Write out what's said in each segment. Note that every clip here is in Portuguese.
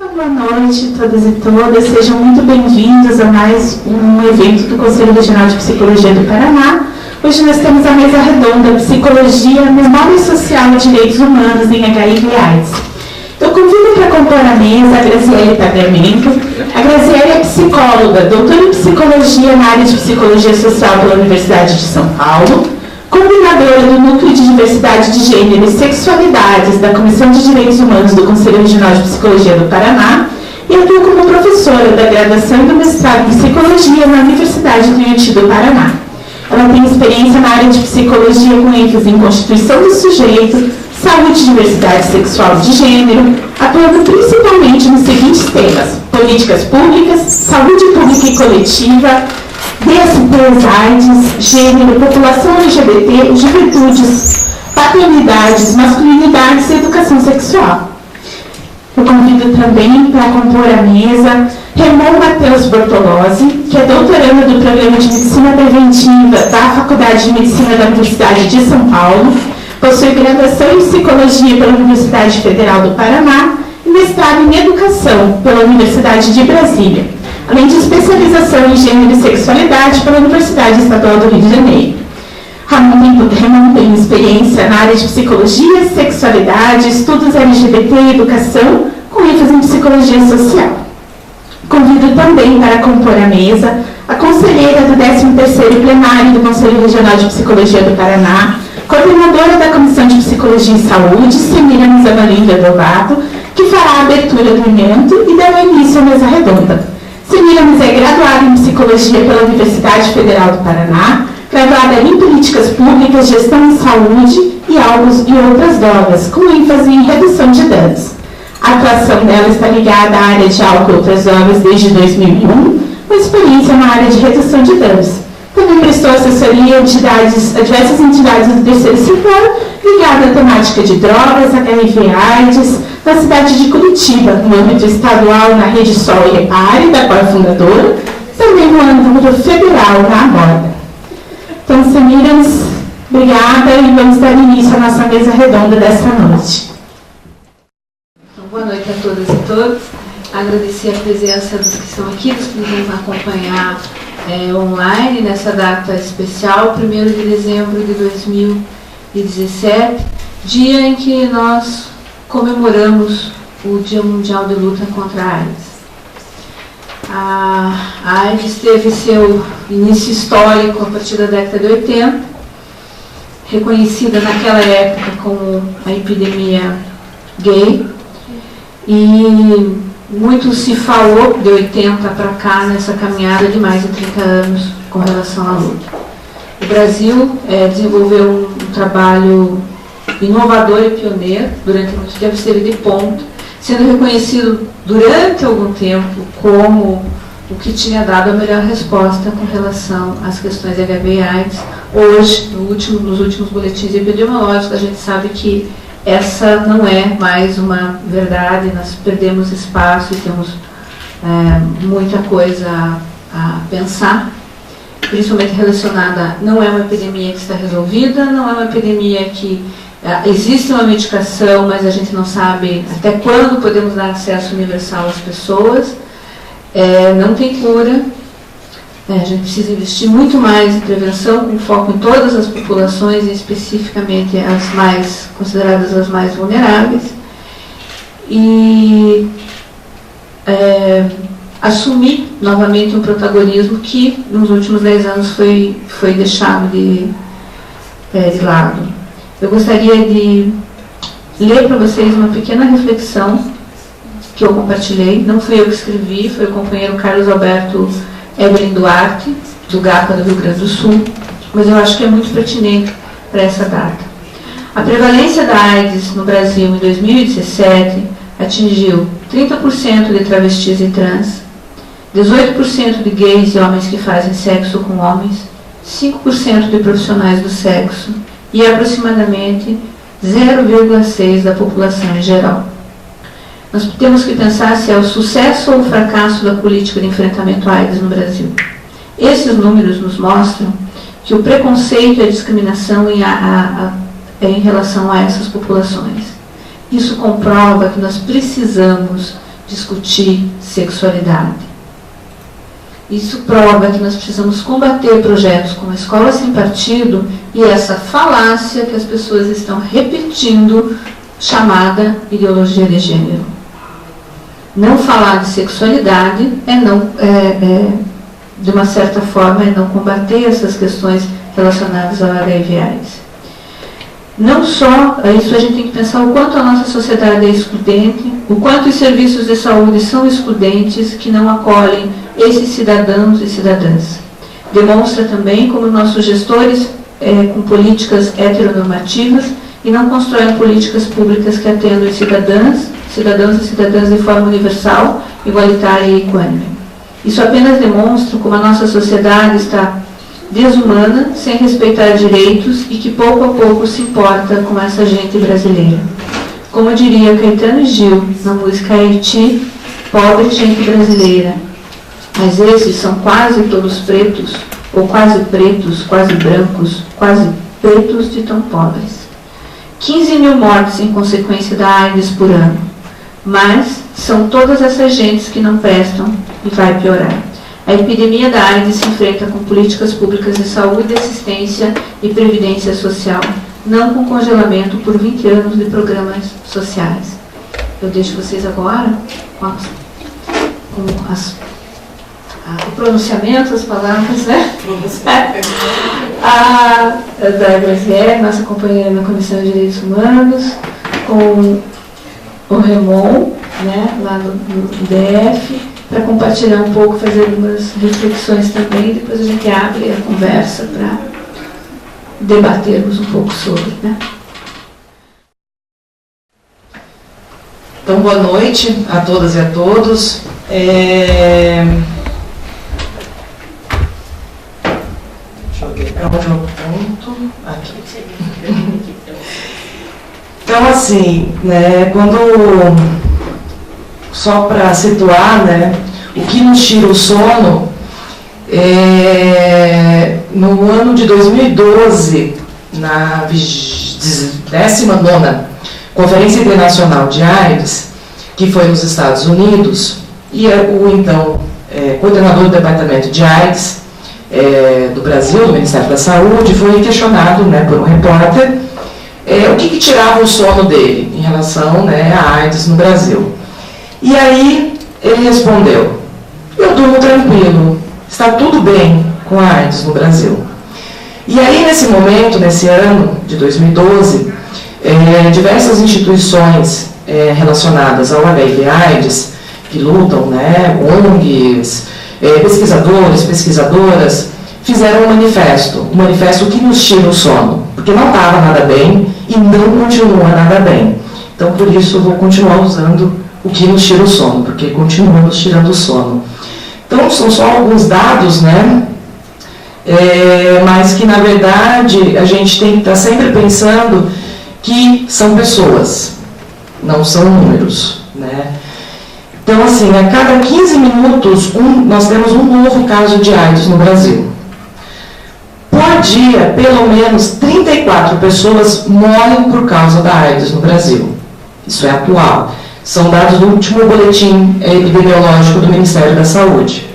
Boa noite, todas e todas. Sejam muito bem-vindos a mais um evento do Conselho Regional de Psicologia do Paraná. Hoje nós temos a mesa redonda Psicologia, Memória Social e Direitos Humanos em HIV e AIDS. Eu convido para compor a mesa a Graziele Tagliamento. A Graziele é psicóloga, doutora em Psicologia na área de Psicologia Social pela Universidade de São Paulo, coordenadora do Núcleo de Diversidade de Gênero e Sexualidades da Comissão de Direitos Humanos do Conselho Regional de Psicologia do Paraná e atua como professora da graduação e do mestrado em Psicologia na Universidade do Iati do Paraná. Ela tem experiência na área de Psicologia com ênfase em Constituição do Sujeito, Saúde e Diversidade Sexual de Gênero, atuando principalmente nos seguintes temas: políticas públicas, saúde pública e coletiva, DSTs, AIDS, gênero, população LGBT, juventudes, paternidades, masculinidades e educação sexual. Eu convido também para compor a mesa Raymond Matheus Bortolozzi, que é doutorando do Programa de Medicina Preventiva da Faculdade de Medicina da Universidade de São Paulo, possui graduação em Psicologia pela Universidade Federal do Paraná e mestrado em Educação pela Universidade de Brasília, além de especialização em Gênero e Sexualidade pela Universidade Estadual do Rio de Janeiro. Ramon tem experiência na área de Psicologia, Sexualidade, Estudos LGBT e Educação, com ênfase em Psicologia Social. Convido também para compor a mesa a conselheira do 13º Plenário do Conselho Regional de Psicologia do Paraná, coordenadora da Comissão de Psicologia e Saúde, Semiramis Amalinda Dovato, que fará a abertura do evento e dará início à mesa redonda. Semiramis é graduada em Psicologia pela Universidade Federal do Paraná, graduada em Políticas Públicas, Gestão em Saúde e Álcool e outras drogas, com ênfase em redução de danos. A atuação dela está ligada à área de álcool e outras drogas desde 2001, com experiência na área de redução de danos. Também prestou assessoria a diversas entidades do terceiro setor, ligada à temática de drogas, HIV/AIDS, na cidade de Curitiba, no âmbito estadual na Rede Sol e Repare, da qual é fundadora, também no âmbito federal, na Aborda. Então, Semiramis, obrigada e vamos dar início à nossa mesa redonda desta noite. Então, boa noite a todas e todos. Agradecer a presença dos que estão aqui, dos que nos vão acompanhar online nessa data especial, 1º de dezembro de 2017, dia em que nós comemoramos o Dia Mundial de Luta contra a AIDS. A AIDS teve seu início histórico a partir da década de 80, reconhecida naquela época como a epidemia gay, e muito se falou de 80 para cá nessa caminhada de mais de 30 anos com relação à luta. O Brasil desenvolveu um trabalho inovador e pioneiro, durante muito tempo esteve de ponta, sendo reconhecido durante algum tempo como o que tinha dado a melhor resposta com relação às questões de HIV e AIDS. Hoje, nos últimos boletins epidemiológicos, a gente sabe que essa não é mais uma verdade, nós perdemos espaço e temos muita coisa a pensar, principalmente relacionada, não é uma epidemia que está resolvida, não é uma epidemia que existe uma medicação, mas a gente não sabe até quando podemos dar acesso universal às pessoas, não tem cura, a gente precisa investir muito mais em prevenção, com foco em todas as populações, e especificamente as mais consideradas as mais vulneráveis, e assumir novamente um protagonismo que nos últimos 10 anos foi deixado de lado. Eu gostaria de ler para vocês uma pequena reflexão que eu compartilhei, não fui eu que escrevi, foi o companheiro Carlos Alberto Evelyn Duarte, do GAPA do Rio Grande do Sul, mas eu acho que é muito pertinente para essa data. A prevalência da AIDS no Brasil em 2017 atingiu 30% de travestis e trans, 18% de gays e homens que fazem sexo com homens, 5% de profissionais do sexo e aproximadamente 0,6% da população em geral. Nós temos que pensar se é o sucesso ou o fracasso da política de enfrentamento à AIDS no Brasil. Esses números nos mostram que o preconceito e a discriminação em relação a essas populações. Isso comprova que nós precisamos discutir sexualidade. Isso prova que nós precisamos combater projetos como a Escola Sem Partido e essa falácia que as pessoas estão repetindo, chamada ideologia de gênero. Não falar de sexualidade de uma certa forma, é não combater essas questões relacionadas ao HIV/AIDS. Não só isso, a gente tem que pensar o quanto a nossa sociedade é excludente, o quanto os serviços de saúde são excludentes, que não acolhem esses cidadãos e cidadãs. Demonstra também como nossos gestores, com políticas heteronormativas, e não constroem políticas públicas que atendam os cidadãos e cidadãs de forma universal, igualitária e equânime. Isso apenas demonstra como a nossa sociedade está desumana, sem respeitar direitos e que pouco a pouco se importa com essa gente brasileira. Como diria Caetano Gil na música Haiti, pobre gente brasileira. Mas esses são quase todos pretos, ou quase pretos, quase brancos, quase pretos de tão pobres. 15 mil mortes em consequência da AIDS por ano. Mas são todas essas gentes que não prestam e vai piorar. A epidemia da AIDS se enfrenta com políticas públicas de saúde, assistência e previdência social, não com congelamento por 20 anos de programas sociais. Eu deixo vocês agora com o pronunciamento, as palavras, né? A da Graziele, nossa companheira na Comissão de Direitos Humanos, com o Remon, né, lá no DF, para compartilhar um pouco, fazer algumas reflexões também, depois a gente abre a conversa para debatermos um pouco sobre, né? Então, boa noite a todas e a todos. Deixa eu ver para onde eu aponto. Aqui. Então, assim, né, só para situar, né, o que nos tira o sono, no ano de 2012, na 19ª Conferência Internacional de AIDS, que foi nos Estados Unidos, e o então coordenador do Departamento de AIDS do Brasil, do Ministério da Saúde, foi questionado, né, por um repórter o que tirava o sono dele em relação, né, à AIDS no Brasil. E aí ele respondeu: eu durmo tranquilo, está tudo bem com a AIDS no Brasil. E aí, nesse momento, nesse ano de 2012, diversas instituições relacionadas ao HIV/AIDS, que lutam, né, ONGs, pesquisadores, pesquisadoras, fizeram um manifesto que nos tira o sono, porque não estava nada bem e não continua nada bem. Então, por isso, eu vou continuar usando o que nos tira o sono, porque continua nos tirando o sono. Então, são só alguns dados, né? Mas que, na verdade, a gente tem que estar sempre pensando que são pessoas, não são números, né? Então, assim, a cada 15 minutos, nós temos um novo caso de AIDS no Brasil. Por dia, pelo menos 34 pessoas morrem por causa da AIDS no Brasil. Isso é atual. São dados do último boletim epidemiológico do Ministério da Saúde.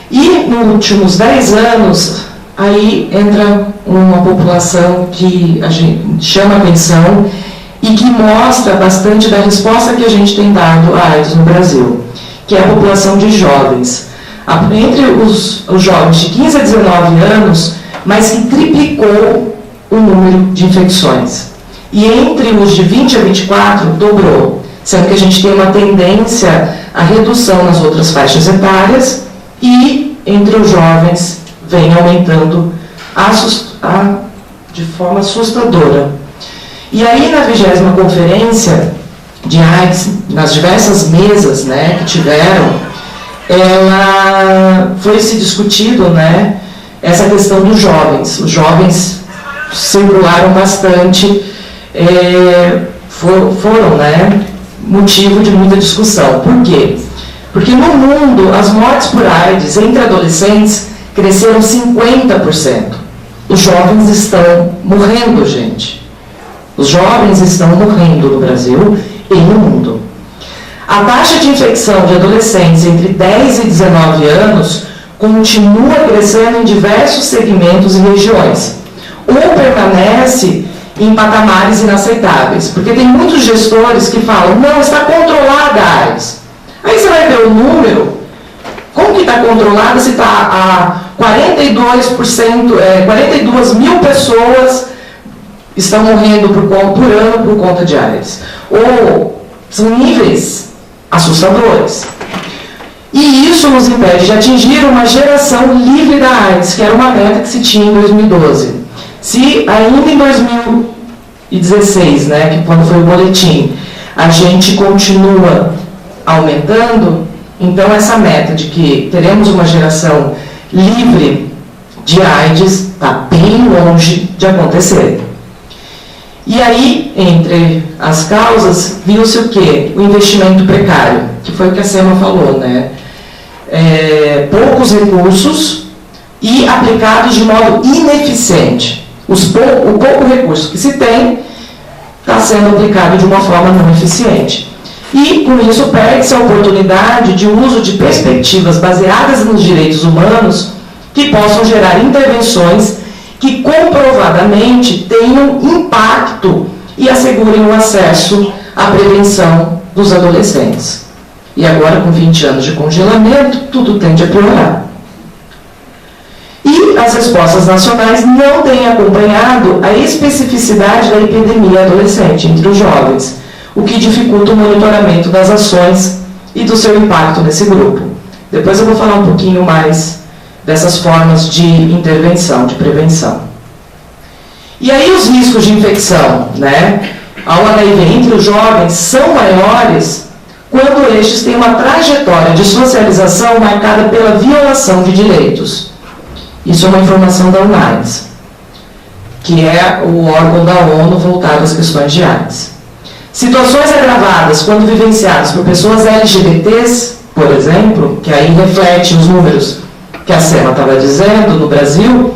E, nos últimos 10 anos, aí entra uma população que a gente chama atenção e que mostra bastante da resposta que a gente tem dado à AIDS no Brasil, que é a população de jovens. Entre os jovens de 15 a 19 anos, mais que triplicou o número de infecções. E entre os de 20 a 24, dobrou, sendo que a gente tem uma tendência à redução nas outras faixas etárias e entre os jovens vem aumentando de forma assustadora. E aí, na 20ª Conferência de AIDS, nas diversas mesas, né, que tiveram, foi se discutido, né, essa questão dos jovens. Os jovens circularam bastante, foram, né, motivo de muita discussão. Por quê? Porque no mundo, as mortes por AIDS entre adolescentes cresceram 50%. Os jovens estão morrendo, gente. Os jovens estão morrendo no Brasil e no mundo. A A taxa de infecção de adolescentes entre 10 e 19 anos continua crescendo em diversos segmentos e regiões, ou permanece em patamares inaceitáveis, porque tem muitos gestores que falam, não, está controlada a AIDS. Aí você vai ver o número, como que está controlada se está a 42 mil pessoas estão morrendo por ano por conta de AIDS. Ou são níveis assustadores. E isso nos impede de atingir uma geração livre da AIDS, que era uma meta que se tinha em 2012. Se ainda em 2016, né, que quando foi o boletim, a gente continua aumentando, então essa meta de que teremos uma geração livre de AIDS está bem longe de acontecer. E aí, entre as causas, viu-se o quê? O investimento precário, que foi o que a Sema falou, né? Poucos recursos e aplicados de modo ineficiente. O pouco recurso que se tem está sendo aplicado de uma forma não eficiente. E, com isso, perde-se a oportunidade de uso de perspectivas baseadas nos direitos humanos que possam gerar intervenções que comprovadamente tenham impacto e assegurem o acesso à prevenção dos adolescentes. E agora, com 20 anos de congelamento, tudo tende a piorar. E as respostas nacionais não têm acompanhado a especificidade da epidemia adolescente entre os jovens, o que dificulta o monitoramento das ações e do seu impacto nesse grupo. Depois eu vou falar um pouquinho mais dessas formas de intervenção, de prevenção. E aí os riscos de infecção, né, ao HIV entre os jovens são maiores quando estes têm uma trajetória de socialização marcada pela violação de direitos. Isso é uma informação da UNAIDS, que é o órgão da ONU voltado às questões de AIDS. Situações agravadas quando vivenciadas por pessoas LGBTs, por exemplo, que aí reflete os números que a Sema estava dizendo no Brasil,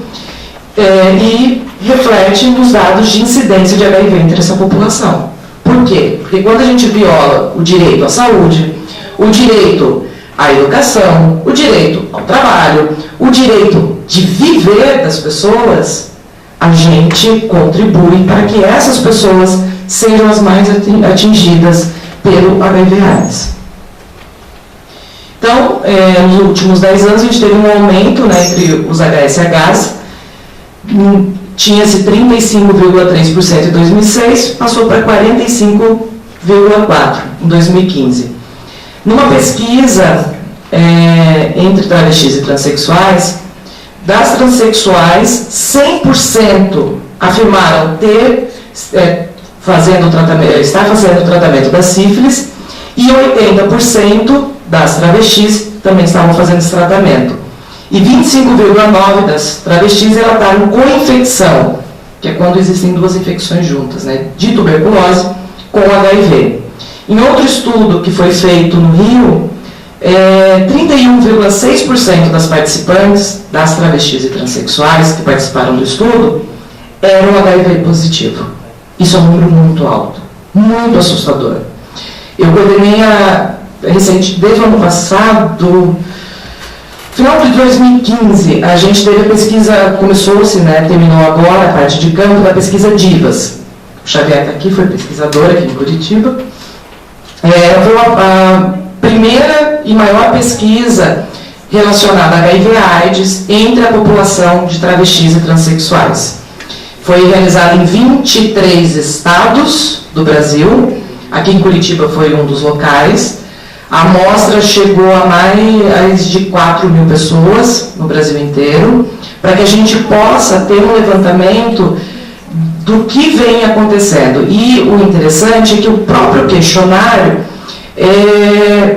e reflete nos dados de incidência de HIV entre essa população. Por quê? Porque quando a gente viola o direito à saúde, o direito à educação, o direito ao trabalho, o direito de viver das pessoas, a gente contribui para que essas pessoas sejam as mais atingidas pelo HIV/AIDS. Então, nos últimos 10 anos, a gente teve um aumento, né, entre os HSHs, tinha-se 35,3% em 2006, passou para 45,4% em 2015. Numa pesquisa entre travestis e transexuais, das transexuais, 100% afirmaram estar fazendo o tratamento da sífilis e 80% das travestis também estavam fazendo esse tratamento. E 25,9% das travestis relataram co-infecção, que é quando existem duas infecções juntas, né, de tuberculose com HIV. Em outro estudo que foi feito no Rio, 31,6% das participantes, das travestis e transexuais que participaram do estudo, eram HIV positivo. Isso é um número muito alto, muito assustador. Eu coordenei desde o ano passado, final de 2015, a gente teve a pesquisa, começou-se, né, terminou agora a parte de campo da pesquisa DIVAS. O Xavier está aqui, foi pesquisador aqui em Curitiba. Foi a primeira e maior pesquisa relacionada a HIV/AIDS entre a população de travestis e transexuais. Foi realizada em 23 estados do Brasil, aqui em Curitiba foi um dos locais. A amostra chegou a mais de 4 mil pessoas no Brasil inteiro, para que a gente possa ter um levantamento do que vem acontecendo. E o interessante é que o próprio questionário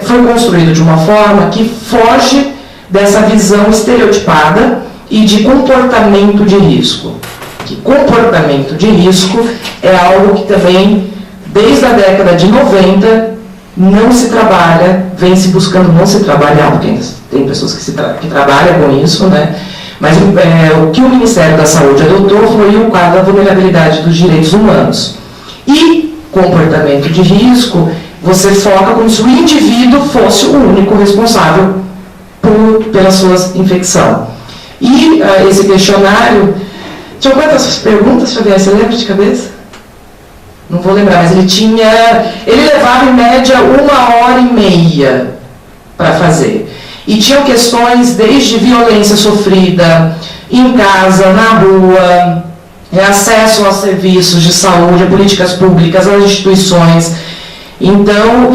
foi construído de uma forma que foge dessa visão estereotipada e de comportamento de risco. Que comportamento de risco é algo que também, desde a década de 90, não se trabalha, vem se buscando não se trabalhar, porque tem pessoas que trabalham com isso, né? Mas o que o Ministério da Saúde adotou foi o quadro da vulnerabilidade dos direitos humanos. E comportamento de risco você foca como se o indivíduo fosse o único responsável pela sua infecção. E esse questionário, tinha quantas perguntas, Xavier, você lembra de cabeça? Não vou lembrar, mas ele levava em média 1h30 para fazer. E tinham questões desde violência sofrida em casa, na rua, acesso aos serviços de saúde, a políticas públicas, às instituições. Então,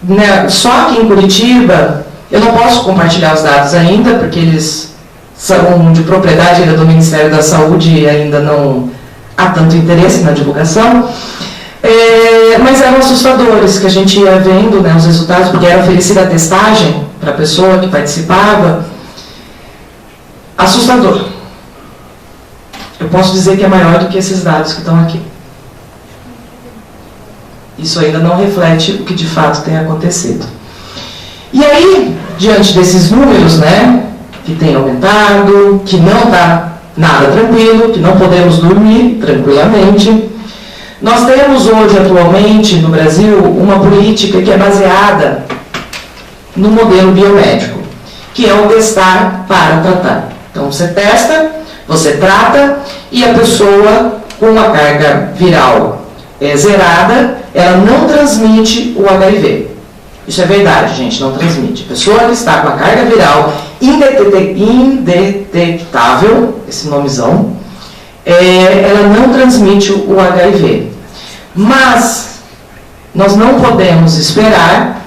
né, só aqui em Curitiba, eu não posso compartilhar os dados ainda, porque eles são de propriedade ainda do Ministério da Saúde e ainda não há tanto interesse na divulgação, mas eram assustadores, que a gente ia vendo, né, os resultados, porque era oferecida a testagem para a pessoa que participava. Assustador. Eu posso dizer que é maior do que esses dados que estão aqui. Isso ainda não reflete o que de fato tem acontecido. E aí, diante desses números, né, que tem aumentado, que não está nada tranquilo, que não podemos dormir tranquilamente, nós temos hoje, atualmente, no Brasil, uma política que é baseada no modelo biomédico, que é o testar para tratar. Então, você testa, você trata, e a pessoa com a carga viral zerada, ela não transmite o HIV. Isso é verdade, gente, não transmite. A pessoa que está com a carga viral indetectável, esse nomezão, ela não transmite o HIV. Mas nós não podemos esperar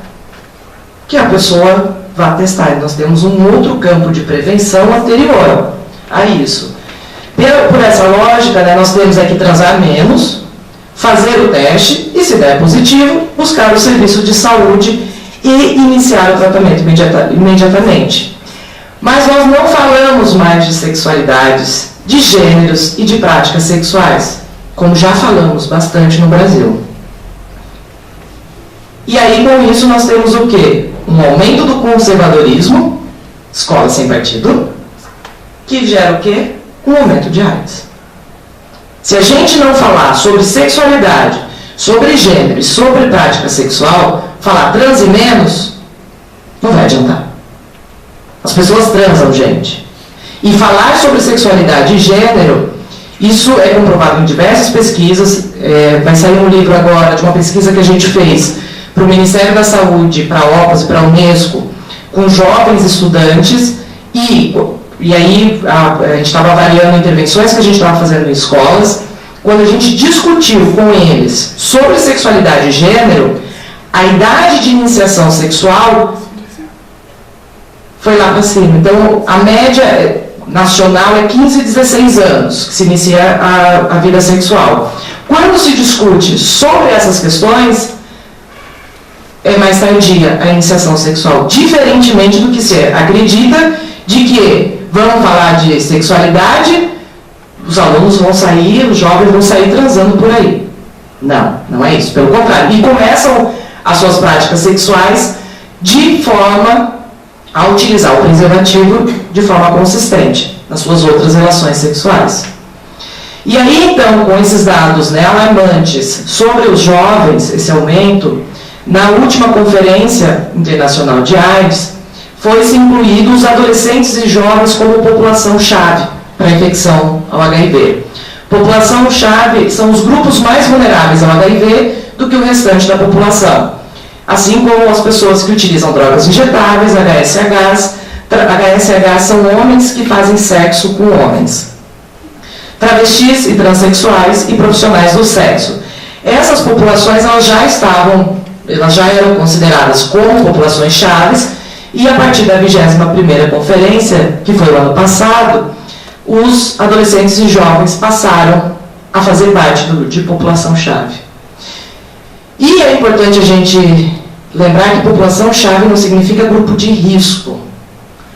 que a pessoa vá testar. Nós temos um outro campo de prevenção anterior a isso. Por essa lógica, né, nós temos que transar menos, fazer o teste e, se der positivo, buscar o serviço de saúde e iniciar o tratamento imediatamente. Mas nós não falamos mais de sexualidades, de gêneros e de práticas sexuais, como já falamos bastante no Brasil. E aí, com isso, nós temos o quê? Um aumento do conservadorismo, escola sem partido, que gera o quê? Um aumento de AIDS. Se a gente não falar sobre sexualidade, sobre gênero e sobre prática sexual, falar transe menos, não vai adiantar. As pessoas transam, gente. E falar sobre sexualidade e gênero, isso é comprovado em diversas pesquisas. Vai sair um livro agora de uma pesquisa que a gente fez para o Ministério da Saúde, para a OPAS e para a Unesco, com jovens estudantes, e aí a gente estava avaliando intervenções que a gente estava fazendo em escolas. Quando a gente discutiu com eles sobre sexualidade e gênero, a idade de iniciação sexual foi lá para cima. Então, a média nacional é 15 a 16 anos que se inicia a vida sexual. Quando se discute sobre essas questões, é mais tardia a iniciação sexual, diferentemente do que se acredita de que vamos falar de sexualidade, os alunos vão sair, os jovens vão sair transando por aí. Não, não é isso, pelo contrário. E começam as suas práticas sexuais de forma a utilizar o preservativo de forma consistente nas suas outras relações sexuais. E aí, então, com esses dados, né, alarmantes sobre os jovens, esse aumento, na última Conferência Internacional de AIDS, foi-se incluído os adolescentes e jovens como população-chave para a infecção ao HIV. População-chave são os grupos mais vulneráveis ao HIV do que o restante da população, assim como as pessoas que utilizam drogas injetáveis, HSHs. HSHs são homens que fazem sexo com homens, travestis e transexuais e profissionais do sexo. Essas populações elas já eram consideradas como populações chaves, e a partir da 21ª Conferência, que foi o ano passado, os adolescentes e jovens passaram a fazer parte de população-chave. E é importante a gente lembrar que população-chave não significa grupo de risco.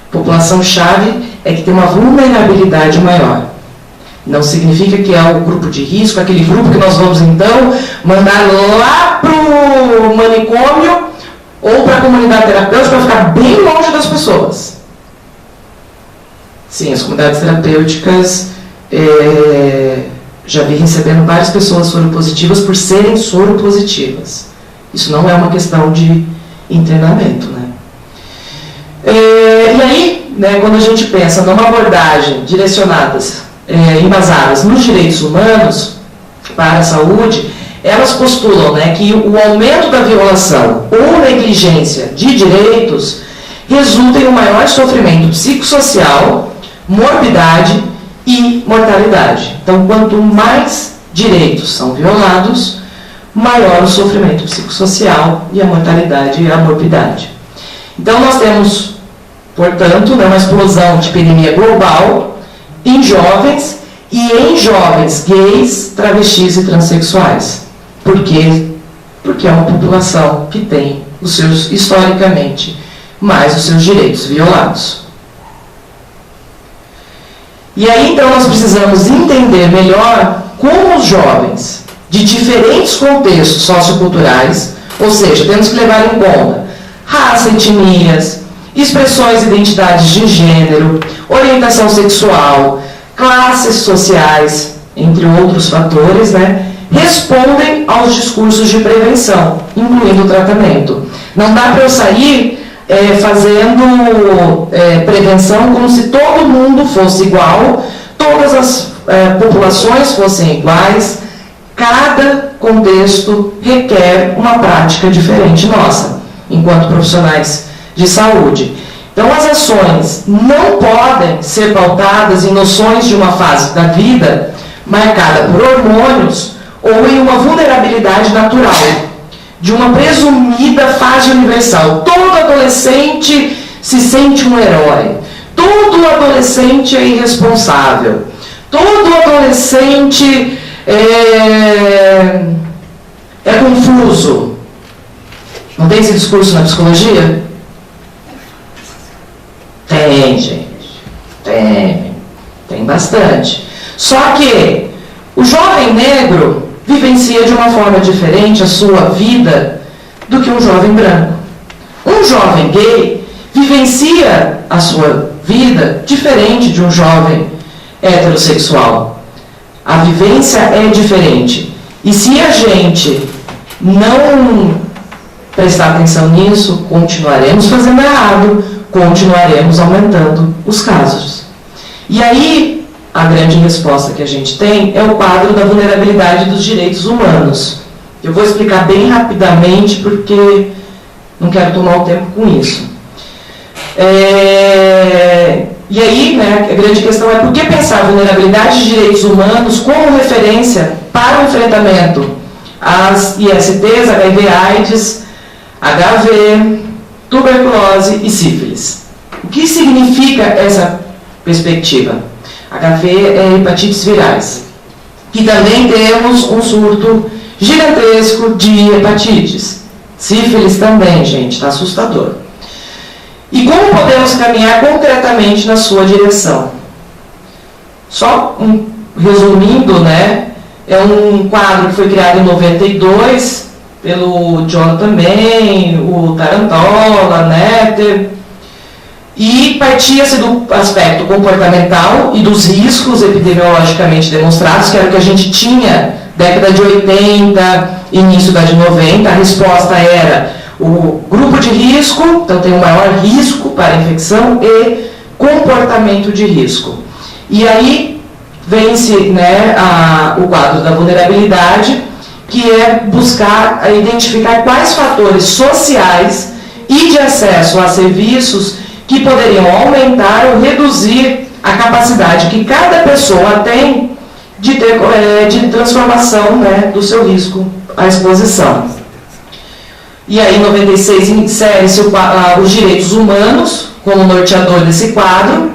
População-chave é que tem uma vulnerabilidade maior. Não significa que é o grupo de risco, aquele grupo que nós vamos, então, mandar lá para o manicômio ou para a comunidade terapêutica para ficar bem longe das pessoas. Sim, as comunidades terapêuticas, já vi recebendo várias pessoas soropositivas por serem soropositivas. Isso não é uma questão de internamento, né? E aí, né, quando a gente pensa numa abordagem direcionadas, embasadas nos direitos humanos para a saúde, elas postulam, né, que o aumento da violação ou negligência de direitos resulta em um maior sofrimento psicossocial, morbidade e mortalidade. Então, quanto mais direitos são violados, maior o sofrimento psicossocial e a mortalidade e a morbidade. Então, nós temos, portanto, né, uma explosão de epidemia global em jovens e em jovens gays, travestis e transexuais. Por quê? Porque é uma população que tem os seus, historicamente, mais os seus direitos violados. E aí, então, nós precisamos entender melhor como os jovens de diferentes contextos socioculturais, ou seja, temos que levar em conta raça, etnias, expressões e identidades de gênero, orientação sexual, classes sociais, entre outros fatores, né, respondem aos discursos de prevenção, incluindo o tratamento. Não dá para eu sair fazendo prevenção como se todo mundo fosse igual, todas as populações fossem iguais. Cada contexto requer uma prática diferente nossa, enquanto profissionais de saúde. Então, as ações não podem ser pautadas em noções de uma fase da vida marcada por hormônios ou em uma vulnerabilidade natural, de uma presumida fase universal. Todo adolescente se sente um herói. Todo adolescente é irresponsável. Todo adolescente é confuso. Não tem esse discurso na psicologia? Tem, gente. Tem bastante. Só que o jovem negro vivencia de uma forma diferente a sua vida do que um jovem branco. Um jovem gay vivencia a sua vida diferente de um jovem heterossexual. A vivência é diferente. E se a gente não prestar atenção nisso, continuaremos fazendo errado, continuaremos aumentando os casos. E aí, a grande resposta que a gente tem é o quadro da vulnerabilidade dos direitos humanos. Eu vou explicar bem rapidamente, porque não quero tomar o tempo com isso. E aí, né, a grande questão é por que pensar a vulnerabilidade de direitos humanos como referência para o enfrentamento às ISTs, HIV/AIDS, HIV, tuberculose e sífilis. O que significa essa perspectiva? HIV é hepatites virais. E também temos um surto gigantesco de hepatites. Sífilis também, gente, está assustador. E como podemos caminhar concretamente na sua direção? Só resumindo, né, é um quadro que foi criado em 92 pelo Jonathan Bain, o Tarantola, Netter, e partia-se do aspecto comportamental e dos riscos epidemiologicamente demonstrados, que era o que a gente tinha década de 80, início da de 90. A resposta era o grupo de risco, então tem um maior risco para a infecção, e comportamento de risco. E aí vem-se, né, o quadro da vulnerabilidade, que é buscar identificar quais fatores sociais e de acesso a serviços que poderiam aumentar ou reduzir a capacidade que cada pessoa tem de ter de transformação, né, do seu risco à exposição. E aí, em 96, insere-se os direitos humanos como norteador desse quadro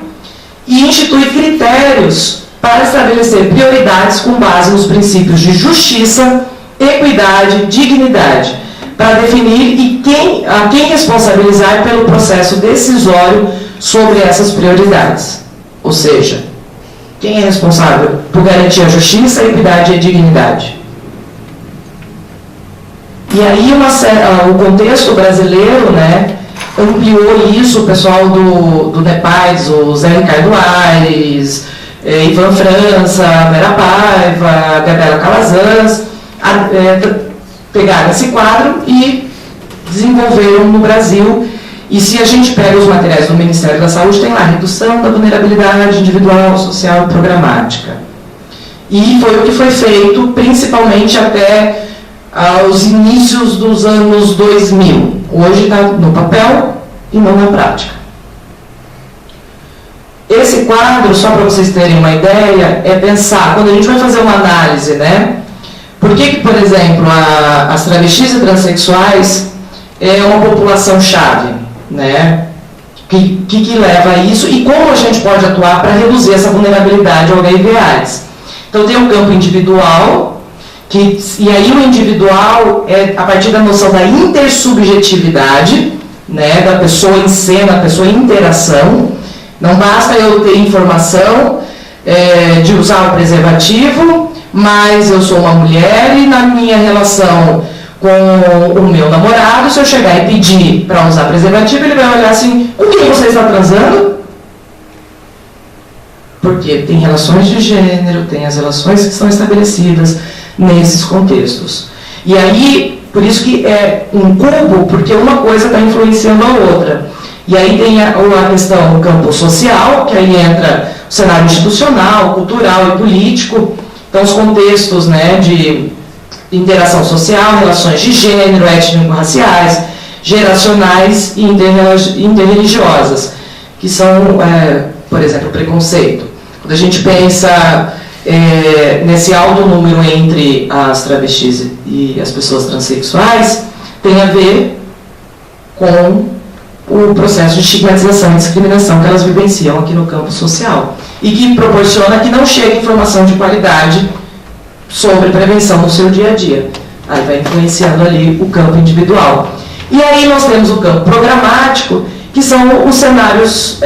e institui critérios para estabelecer prioridades com base nos princípios de justiça, equidade, dignidade, para definir a quem responsabilizar pelo processo decisório sobre essas prioridades. Ou seja, quem é responsável por garantir a justiça, a equidade e a dignidade? E aí o contexto brasileiro, né, ampliou isso, o pessoal do NEPAIS, o Zé Ricardo Aires, Ivan França, Vera Paiva, Gabriela Calazans, pegaram esse quadro e desenvolveram no Brasil. E se a gente pega os materiais do Ministério da Saúde, tem lá redução da vulnerabilidade individual, social e programática. E foi o que foi feito principalmente até os inícios dos anos 2000. Hoje está no papel e não na prática. Esse quadro, só para vocês terem uma ideia, é pensar, quando a gente vai fazer uma análise, né? Por que, por exemplo, as travestis e transexuais é uma população-chave, né? Que leva a isso e como a gente pode atuar para reduzir essa vulnerabilidade ao HIV/AIDS. Então tem um campo individual, e aí o individual é a partir da noção da intersubjetividade, né, da pessoa em cena, da pessoa em interação. Não basta eu ter informação de usar o preservativo, mas eu sou uma mulher e na minha relação com o meu namorado, se eu chegar e pedir para usar preservativo, ele vai olhar assim, com quem você está transando? Porque tem relações de gênero, tem as relações que são estabelecidas nesses contextos. E aí, por isso que é um cubo, porque uma coisa está influenciando a outra. E aí tem a questão do campo social, que aí entra o cenário institucional, cultural e político, então os contextos, né, de interação social, relações de gênero, étnico-raciais, geracionais e interreligiosas, que são, por exemplo, o preconceito. Quando a gente pensa nesse alto número entre as travestis e as pessoas transexuais, tem a ver com o processo de estigmatização e discriminação que elas vivenciam aqui no campo social e que proporciona que não chegue informação de qualidade sobre prevenção no seu dia a dia. Aí vai influenciando ali o campo individual. E aí nós temos o campo programático, que são os cenários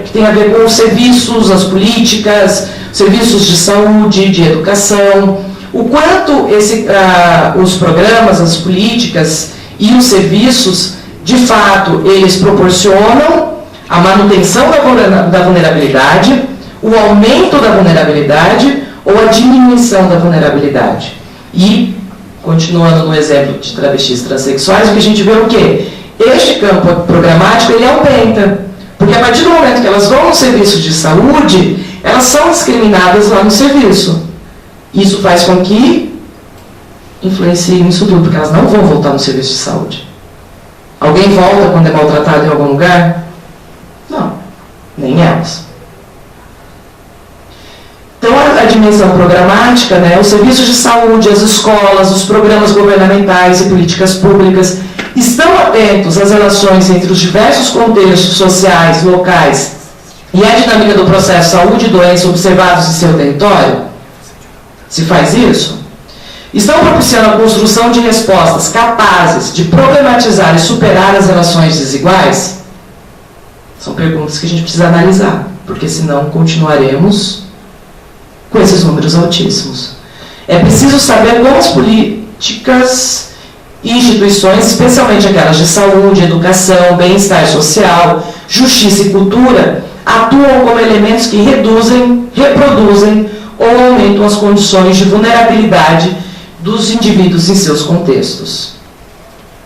que têm a ver com os serviços, as políticas, serviços de saúde, de educação, o quanto os programas, as políticas e os serviços, de fato, eles proporcionam a manutenção da vulnerabilidade, o aumento da vulnerabilidade ou a diminuição da vulnerabilidade. E, continuando no exemplo de travestis transexuais, o que a gente vê é o quê? Este campo programático, ele aumenta. Porque a partir do momento que elas vão no serviço de saúde, elas são discriminadas lá no serviço. Isso faz com que influencie nisso tudo, porque elas não vão voltar no serviço de saúde. Alguém volta quando é maltratado em algum lugar? Não, nem elas. Então, a dimensão programática, né, os serviços de saúde, as escolas, os programas governamentais e políticas públicas estão atentos às relações entre os diversos contextos sociais, locais e a dinâmica do processo saúde e doença observados em seu território? Se faz isso? Estão propiciando a construção de respostas capazes de problematizar e superar as relações desiguais? São perguntas que a gente precisa analisar, porque senão continuaremos com esses números altíssimos. É preciso saber como as políticas e instituições, especialmente aquelas de saúde, educação, bem-estar social, justiça e cultura, atuam como elementos que reduzem, reproduzem ou aumentam as condições de vulnerabilidade dos indivíduos em seus contextos.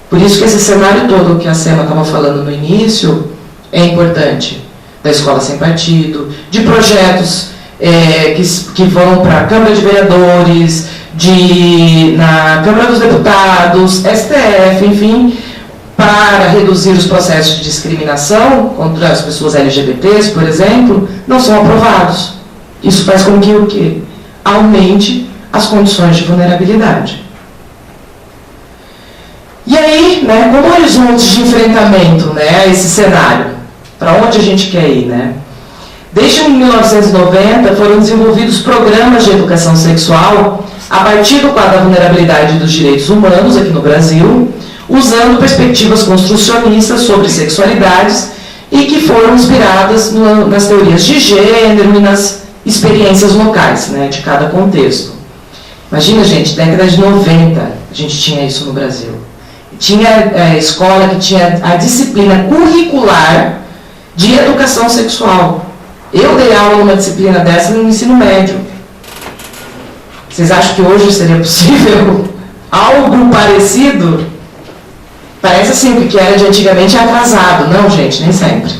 Por isso que esse cenário todo que a Sema estava falando no início é importante. Da escola sem partido, de projetos que vão para a Câmara de Vereadores, na Câmara dos Deputados, STF, enfim, para reduzir os processos de discriminação contra as pessoas LGBTs, por exemplo, não são aprovados. Isso faz com que o quê? Aumente as condições de vulnerabilidade. E aí, né, como horizontes de enfrentamento, né, a esse cenário, para onde a gente quer ir, né? Desde 1990 foram desenvolvidos programas de educação sexual a partir do quadro da vulnerabilidade dos direitos humanos aqui no Brasil, usando perspectivas construcionistas sobre sexualidades e que foram inspiradas nas teorias de gênero e nas experiências locais, né, de cada contexto. Imagina, gente, década de 90 a gente tinha isso no Brasil. Tinha escola que tinha a disciplina curricular de educação sexual. Eu dei aula numa disciplina dessa no ensino médio. Vocês acham que hoje seria possível algo parecido, parece assim, que o que era de antigamente é atrasado. Não, gente, nem sempre.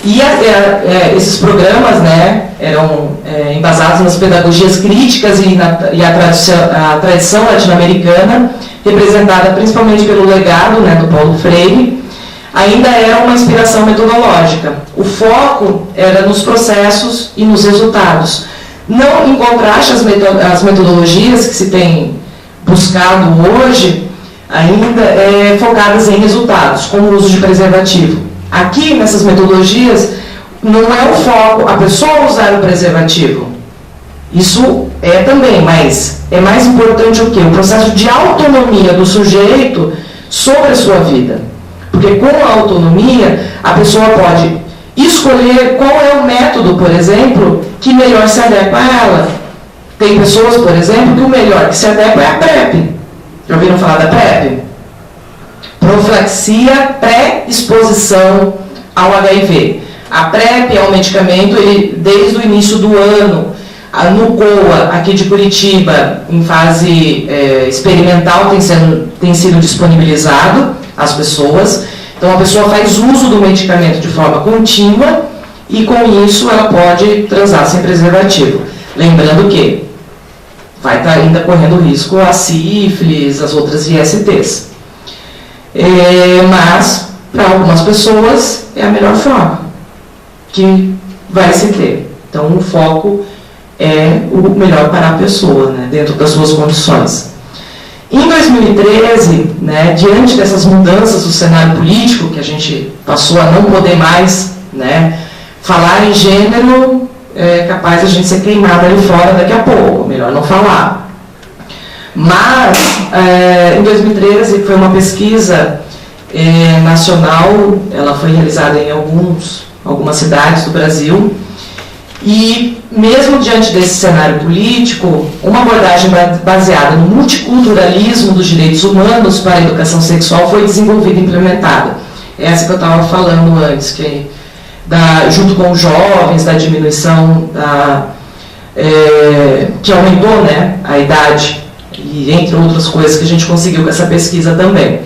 E esses programas, né, eram embasados nas pedagogias críticas e a tradição latino-americana, representada principalmente pelo legado, né, do Paulo Freire, ainda era uma inspiração metodológica. O foco era nos processos e nos resultados. Não em contraste às metodologias que se tem buscado hoje, ainda focadas em resultados, como o uso de preservativo. Aqui, nessas metodologias, não é o foco a pessoa usar o preservativo. Isso é também, mas é mais importante o quê? O processo de autonomia do sujeito sobre a sua vida. Porque com a autonomia, a pessoa pode escolher qual é o método, por exemplo, que melhor se adequa a ela. Tem pessoas, por exemplo, que o melhor que se adequa é a PrEP. Já ouviram falar da PrEP? Profilaxia pré-exposição ao HIV. A PrEP é um medicamento, desde o início do ano, no COA, aqui de Curitiba, em fase experimental, tem sido disponibilizado às pessoas. Então, a pessoa faz uso do medicamento de forma contínua e, com isso, ela pode transar sem preservativo. Lembrando que vai estar ainda correndo risco a sífilis, as outras ISTs. Mas, para algumas pessoas, é a melhor forma que vai se ter. Então, o foco é o melhor para a pessoa, né, dentro das suas condições. Em 2013, né, diante dessas mudanças do cenário político, que a gente passou a não poder mais, né, falar em gênero, é capaz de a gente ser queimada ali fora daqui a pouco, melhor não falar. Mas, em 2013, foi uma pesquisa nacional, ela foi realizada em algumas cidades do Brasil, e mesmo diante desse cenário político, uma abordagem baseada no multiculturalismo dos direitos humanos para a educação sexual foi desenvolvida e implementada. Essa que eu estava falando antes, junto com os jovens, da diminuição, que aumentou, né, a idade, e entre outras coisas que a gente conseguiu com essa pesquisa também.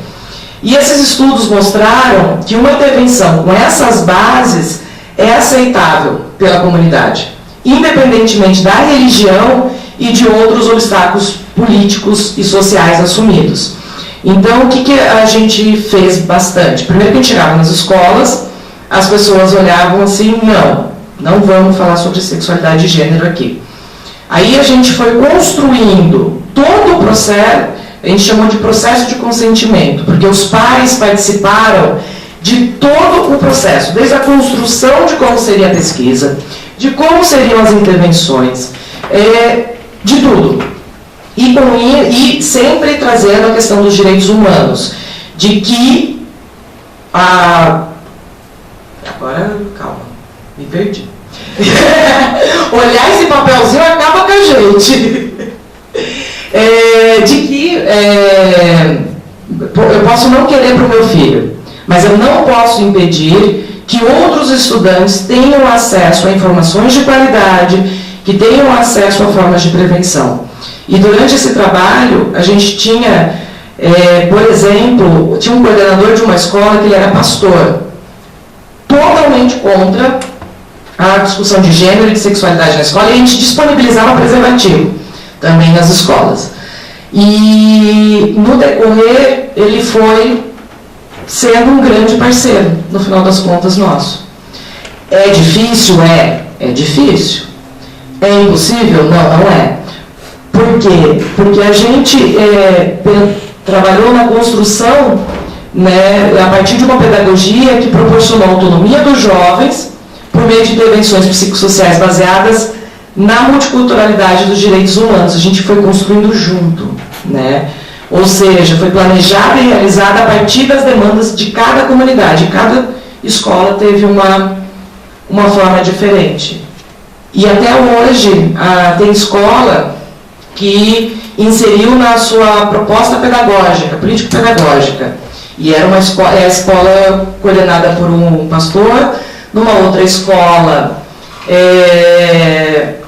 E esses estudos mostraram que uma intervenção com essas bases é aceitável pela comunidade, independentemente da religião e de outros obstáculos políticos e sociais assumidos. Então, o que a gente fez bastante? Primeiro que a gente chegava nas escolas, as pessoas olhavam assim, não vamos falar sobre sexualidade e gênero aqui. Aí a gente foi construindo todo o processo, a gente chamou de processo de consentimento, porque os pais participaram de todo o processo, desde a construção de como seria a pesquisa, de como seriam as intervenções, de tudo. E sempre trazendo a questão dos direitos humanos, de que agora, calma, me perdi. Olhar esse papelzinho acaba com a gente. De que eu posso não querer para o meu filho, mas eu não posso impedir que outros estudantes tenham acesso a informações de qualidade, que tenham acesso a formas de prevenção. E durante esse trabalho, a gente tinha, por exemplo, tinha um coordenador de uma escola que ele era pastor, totalmente contra a discussão de gênero e de sexualidade na escola, e a gente disponibilizava preservativo também nas escolas. E no decorrer, ele foi sendo um grande parceiro, no final das contas, nosso. É difícil? É difícil. É impossível? Não é. Por quê? Porque a gente trabalhou na construção, né, a partir de uma pedagogia que proporcionou a autonomia dos jovens por meio de intervenções psicossociais baseadas na multiculturalidade dos direitos humanos. A gente foi construindo junto, né? Ou seja, foi planejada e realizada a partir das demandas de cada comunidade. Cada escola teve uma forma diferente. E até hoje, tem escola que inseriu na sua proposta pedagógica, político-pedagógica. E era a escola coordenada por um pastor, numa outra escola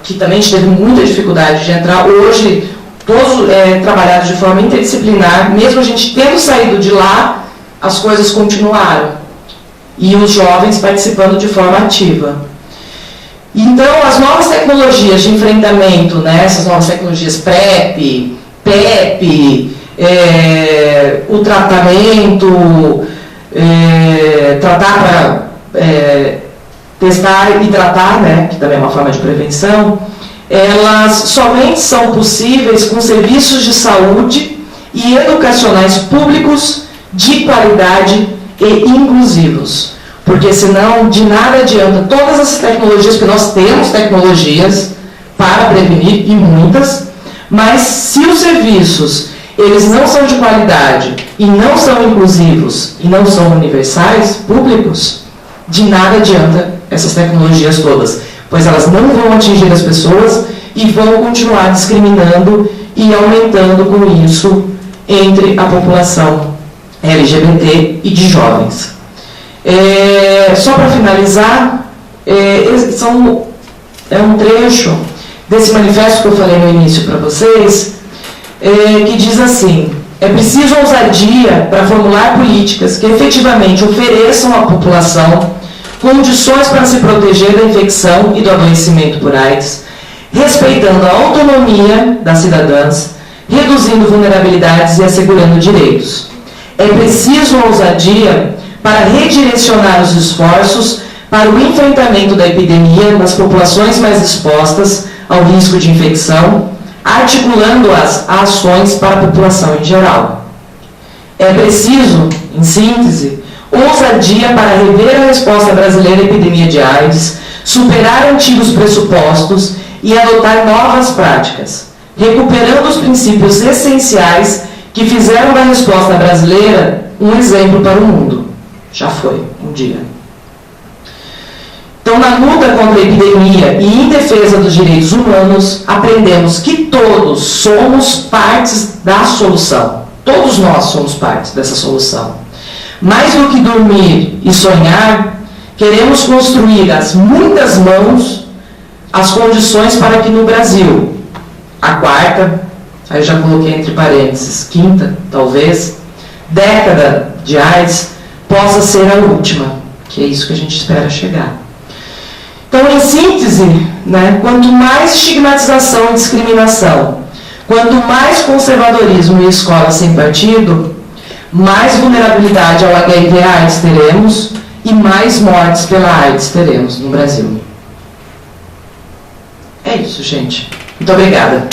que também teve muita dificuldade de entrar. Hoje, todos trabalhados de forma interdisciplinar, mesmo a gente tendo saído de lá, as coisas continuaram. E os jovens participando de forma ativa. Então, as novas tecnologias de enfrentamento, né, essas novas tecnologias PrEP, PEP, o tratamento, tratar para testar e tratar, né, que também é uma forma de prevenção, elas somente são possíveis com serviços de saúde e educacionais públicos de qualidade e inclusivos. Porque senão de nada adianta todas essas tecnologias, porque nós temos tecnologias para prevenir, e muitas, mas se os serviços eles não são de qualidade e não são inclusivos e não são universais, públicos, de nada adianta essas tecnologias todas, pois elas não vão atingir as pessoas e vão continuar discriminando e aumentando com isso entre a população LGBT e de jovens. Só para finalizar, é um trecho desse manifesto que eu falei no início para vocês, que diz assim: é preciso ousadia para formular políticas que efetivamente ofereçam à população condições para se proteger da infecção e do adoecimento por AIDS, respeitando a autonomia das cidadãs, reduzindo vulnerabilidades e assegurando direitos. É preciso ousadia para redirecionar os esforços para o enfrentamento da epidemia nas populações mais expostas ao risco de infecção, articulando-as a ações para a população em geral. É preciso, em síntese, ousadia para rever a resposta brasileira à epidemia de AIDS, superar antigos pressupostos e adotar novas práticas, recuperando os princípios essenciais que fizeram da resposta brasileira um exemplo para o mundo. Já foi, um dia. Então, na luta contra a epidemia e em defesa dos direitos humanos, aprendemos que todos somos partes da solução. Todos nós somos partes dessa solução. Mais do que dormir e sonhar, queremos construir as muitas mãos as condições para que no Brasil, a quarta, aí já coloquei entre parênteses, quinta, talvez, década de AIDS, possa ser a última, que é isso que a gente espera chegar. Então, em síntese, né, quanto mais estigmatização e discriminação, quanto mais conservadorismo e escola sem partido, mais vulnerabilidade ao HIV/AIDS teremos e mais mortes pela AIDS teremos no Brasil. É isso, gente. Muito obrigada.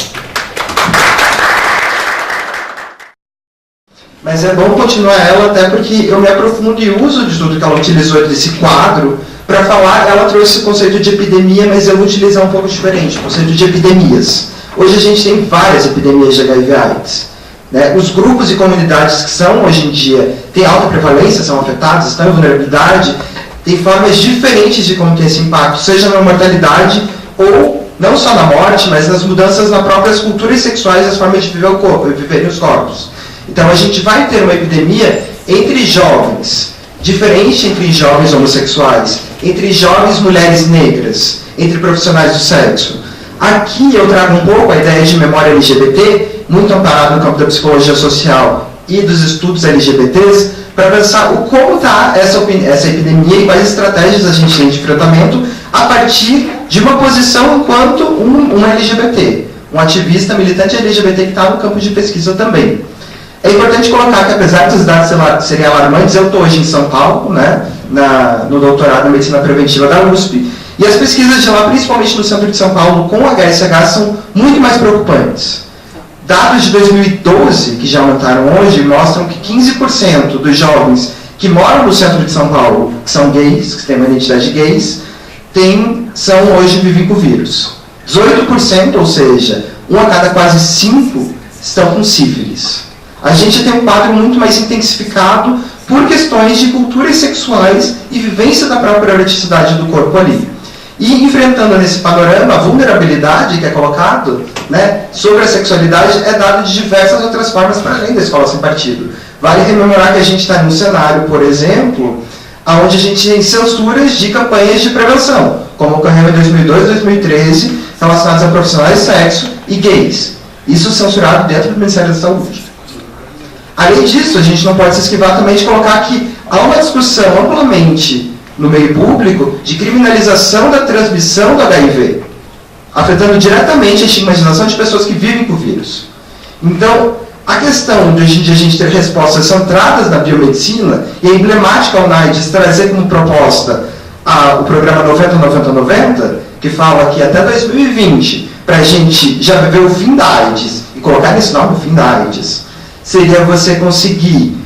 Mas é bom continuar ela, até porque eu me aprofundo e uso de tudo que ela utilizou desse quadro para falar. Ela trouxe o conceito de epidemia, mas eu vou utilizar um pouco diferente, o conceito de epidemias. Hoje a gente tem várias epidemias de HIV/AIDS. Né? Os grupos e comunidades que são, hoje em dia, têm alta prevalência, são afetados, estão em vulnerabilidade, têm formas diferentes de como ter esse impacto, seja na mortalidade ou não só na morte, mas nas mudanças nas próprias culturas sexuais e as formas de viverem os corpos. Então a gente vai ter uma epidemia entre jovens, diferente entre jovens homossexuais, entre jovens mulheres negras, entre profissionais do sexo. Aqui eu trago um pouco a ideia de memória LGBT, muito amparado no campo da psicologia social e dos estudos LGBTs, para pensar como está essa epidemia e quais estratégias a gente tem de enfrentamento a partir de uma posição enquanto um LGBT, um ativista militante LGBT que está no campo de pesquisa também. É importante colocar que, apesar dos dados serem alarmantes, eu estou hoje em São Paulo, né, no doutorado em Medicina Preventiva da USP, e as pesquisas de lá, principalmente no centro de São Paulo, com HSH, são muito mais preocupantes. Dados de 2012, que já aumentaram hoje, mostram que 15% dos jovens que moram no centro de São Paulo, que são gays, que têm uma identidade de gays, vivem com vírus. 18%, ou seja, 1 a cada quase 5, estão com sífilis. A gente tem um quadro muito mais intensificado por questões de culturas sexuais e vivência da própria eroticidade do corpo ali. E enfrentando nesse panorama, a vulnerabilidade que é colocado, né, sobre a sexualidade é dado de diversas outras formas para além da escola sem partido. Vale rememorar que a gente está num cenário, por exemplo, onde a gente tem censuras de campanhas de prevenção, como ocorreu em 2002 e 2013, relacionadas a profissionais de sexo e gays. Isso censurado dentro do Ministério da Saúde. Além disso, a gente não pode se esquivar também de colocar que há uma discussão amplamente no meio público de criminalização da transmissão do HIV, afetando diretamente a estigmatização de pessoas que vivem com o vírus. Então, a questão de hoje em dia a gente ter respostas centradas na biomedicina, e é emblemática a UNAIDS trazer como proposta o programa 90-90-90, que fala que até 2020, para a gente já viver o fim da AIDS, e colocar nesse nome o fim da AIDS, seria você conseguir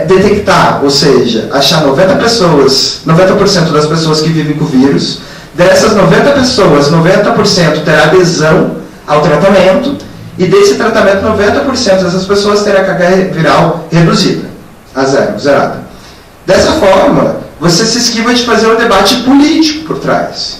detectar, ou seja, achar 90% das pessoas que vivem com o vírus. Dessas 90 pessoas, 90% terá adesão ao tratamento, e desse tratamento, 90% dessas pessoas terá a carga viral reduzida, a zerada. Dessa forma, você se esquiva de fazer um debate político por trás.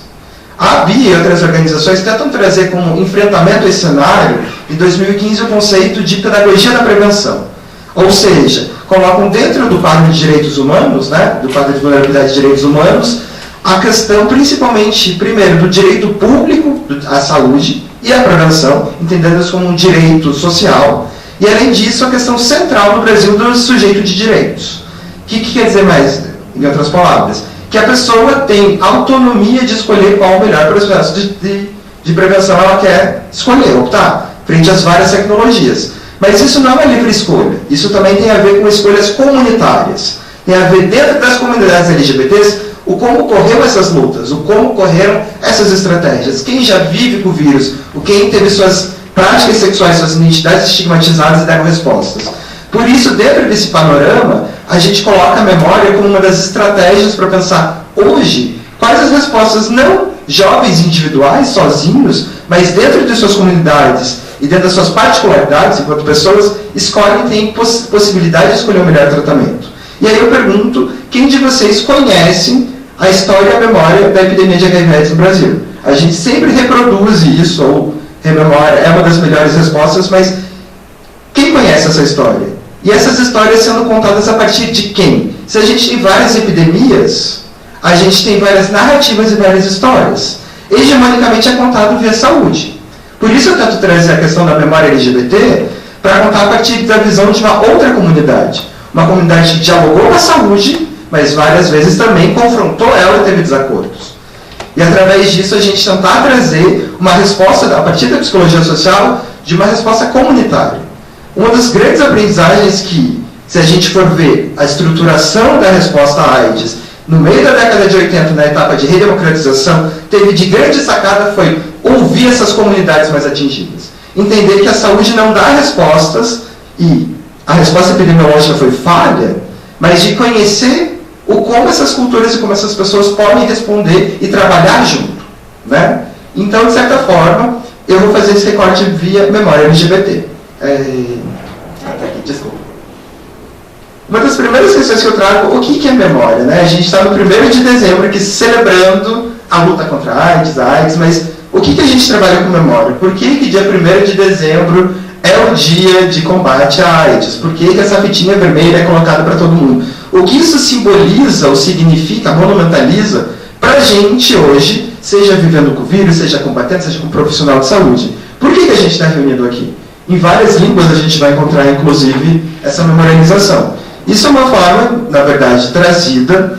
A BIA e outras organizações tentam trazer como enfrentamento a esse cenário, em 2015, o conceito de pedagogia da prevenção. Ou seja, colocam dentro do quadro de direitos humanos, né, do quadro de vulnerabilidade de direitos humanos, a questão principalmente, primeiro, do direito público à saúde e à prevenção, entendendo isso como um direito social, e além disso, a questão central no Brasil do sujeito de direitos. O que quer dizer mais, em outras palavras? Que a pessoa tem autonomia de escolher qual o melhor processo de prevenção ela quer escolher, optar, frente às várias tecnologias. Mas isso não é livre escolha, isso também tem a ver com escolhas comunitárias, tem a ver dentro das comunidades LGBTs, o como ocorreram essas lutas, o como ocorreram essas estratégias, quem já vive com o vírus, quem teve suas práticas sexuais, suas identidades estigmatizadas e deram respostas. Por isso, dentro desse panorama, a gente coloca a memória como uma das estratégias para pensar, hoje, quais as respostas não jovens individuais, sozinhos, mas dentro de suas comunidades e dentro das suas particularidades, enquanto pessoas, escolhem e têm possibilidade de escolher o melhor tratamento. E aí eu pergunto, quem de vocês conhece a história e a memória da epidemia de HIV/AIDS no Brasil? A gente sempre reproduz isso, ou rememora, é uma das melhores respostas, mas quem conhece essa história? E essas histórias sendo contadas a partir de quem? Se a gente tem várias epidemias, a gente tem várias narrativas e várias histórias. Hegemonicamente é contado via saúde. Por isso eu tento trazer a questão da memória LGBT para contar a partir da visão de uma outra comunidade. Uma comunidade que dialogou com a saúde, mas várias vezes também confrontou ela e teve desacordos. E através disso a gente tentar trazer uma resposta, a partir da psicologia social, de uma resposta comunitária. Uma das grandes aprendizagens que, se a gente for ver a estruturação da resposta à AIDS, no meio da década de 80, na etapa de redemocratização, teve de grande sacada foi ouvir essas comunidades mais atingidas. Entender que a saúde não dá respostas, e a resposta epidemiológica foi falha, mas de conhecer como essas culturas e como essas pessoas podem responder e trabalhar junto. Né? Então, de certa forma, eu vou fazer esse recorte via memória LGBT. Desculpa. Uma das primeiras questões que eu trago, o que é memória? Né? A gente está no 1º de dezembro aqui celebrando a luta contra a AIDS, mas o que a gente trabalha com memória? Por que dia 1º de dezembro é o dia de combate à AIDS? Por que essa fitinha vermelha é colocada para todo mundo? O que isso simboliza ou significa, monumentaliza para a gente hoje, seja vivendo com o vírus, seja combatendo, seja com profissional de saúde? Por que a gente está reunido aqui? Em várias línguas a gente vai encontrar, inclusive, essa memorialização. Isso é uma forma, na verdade, trazida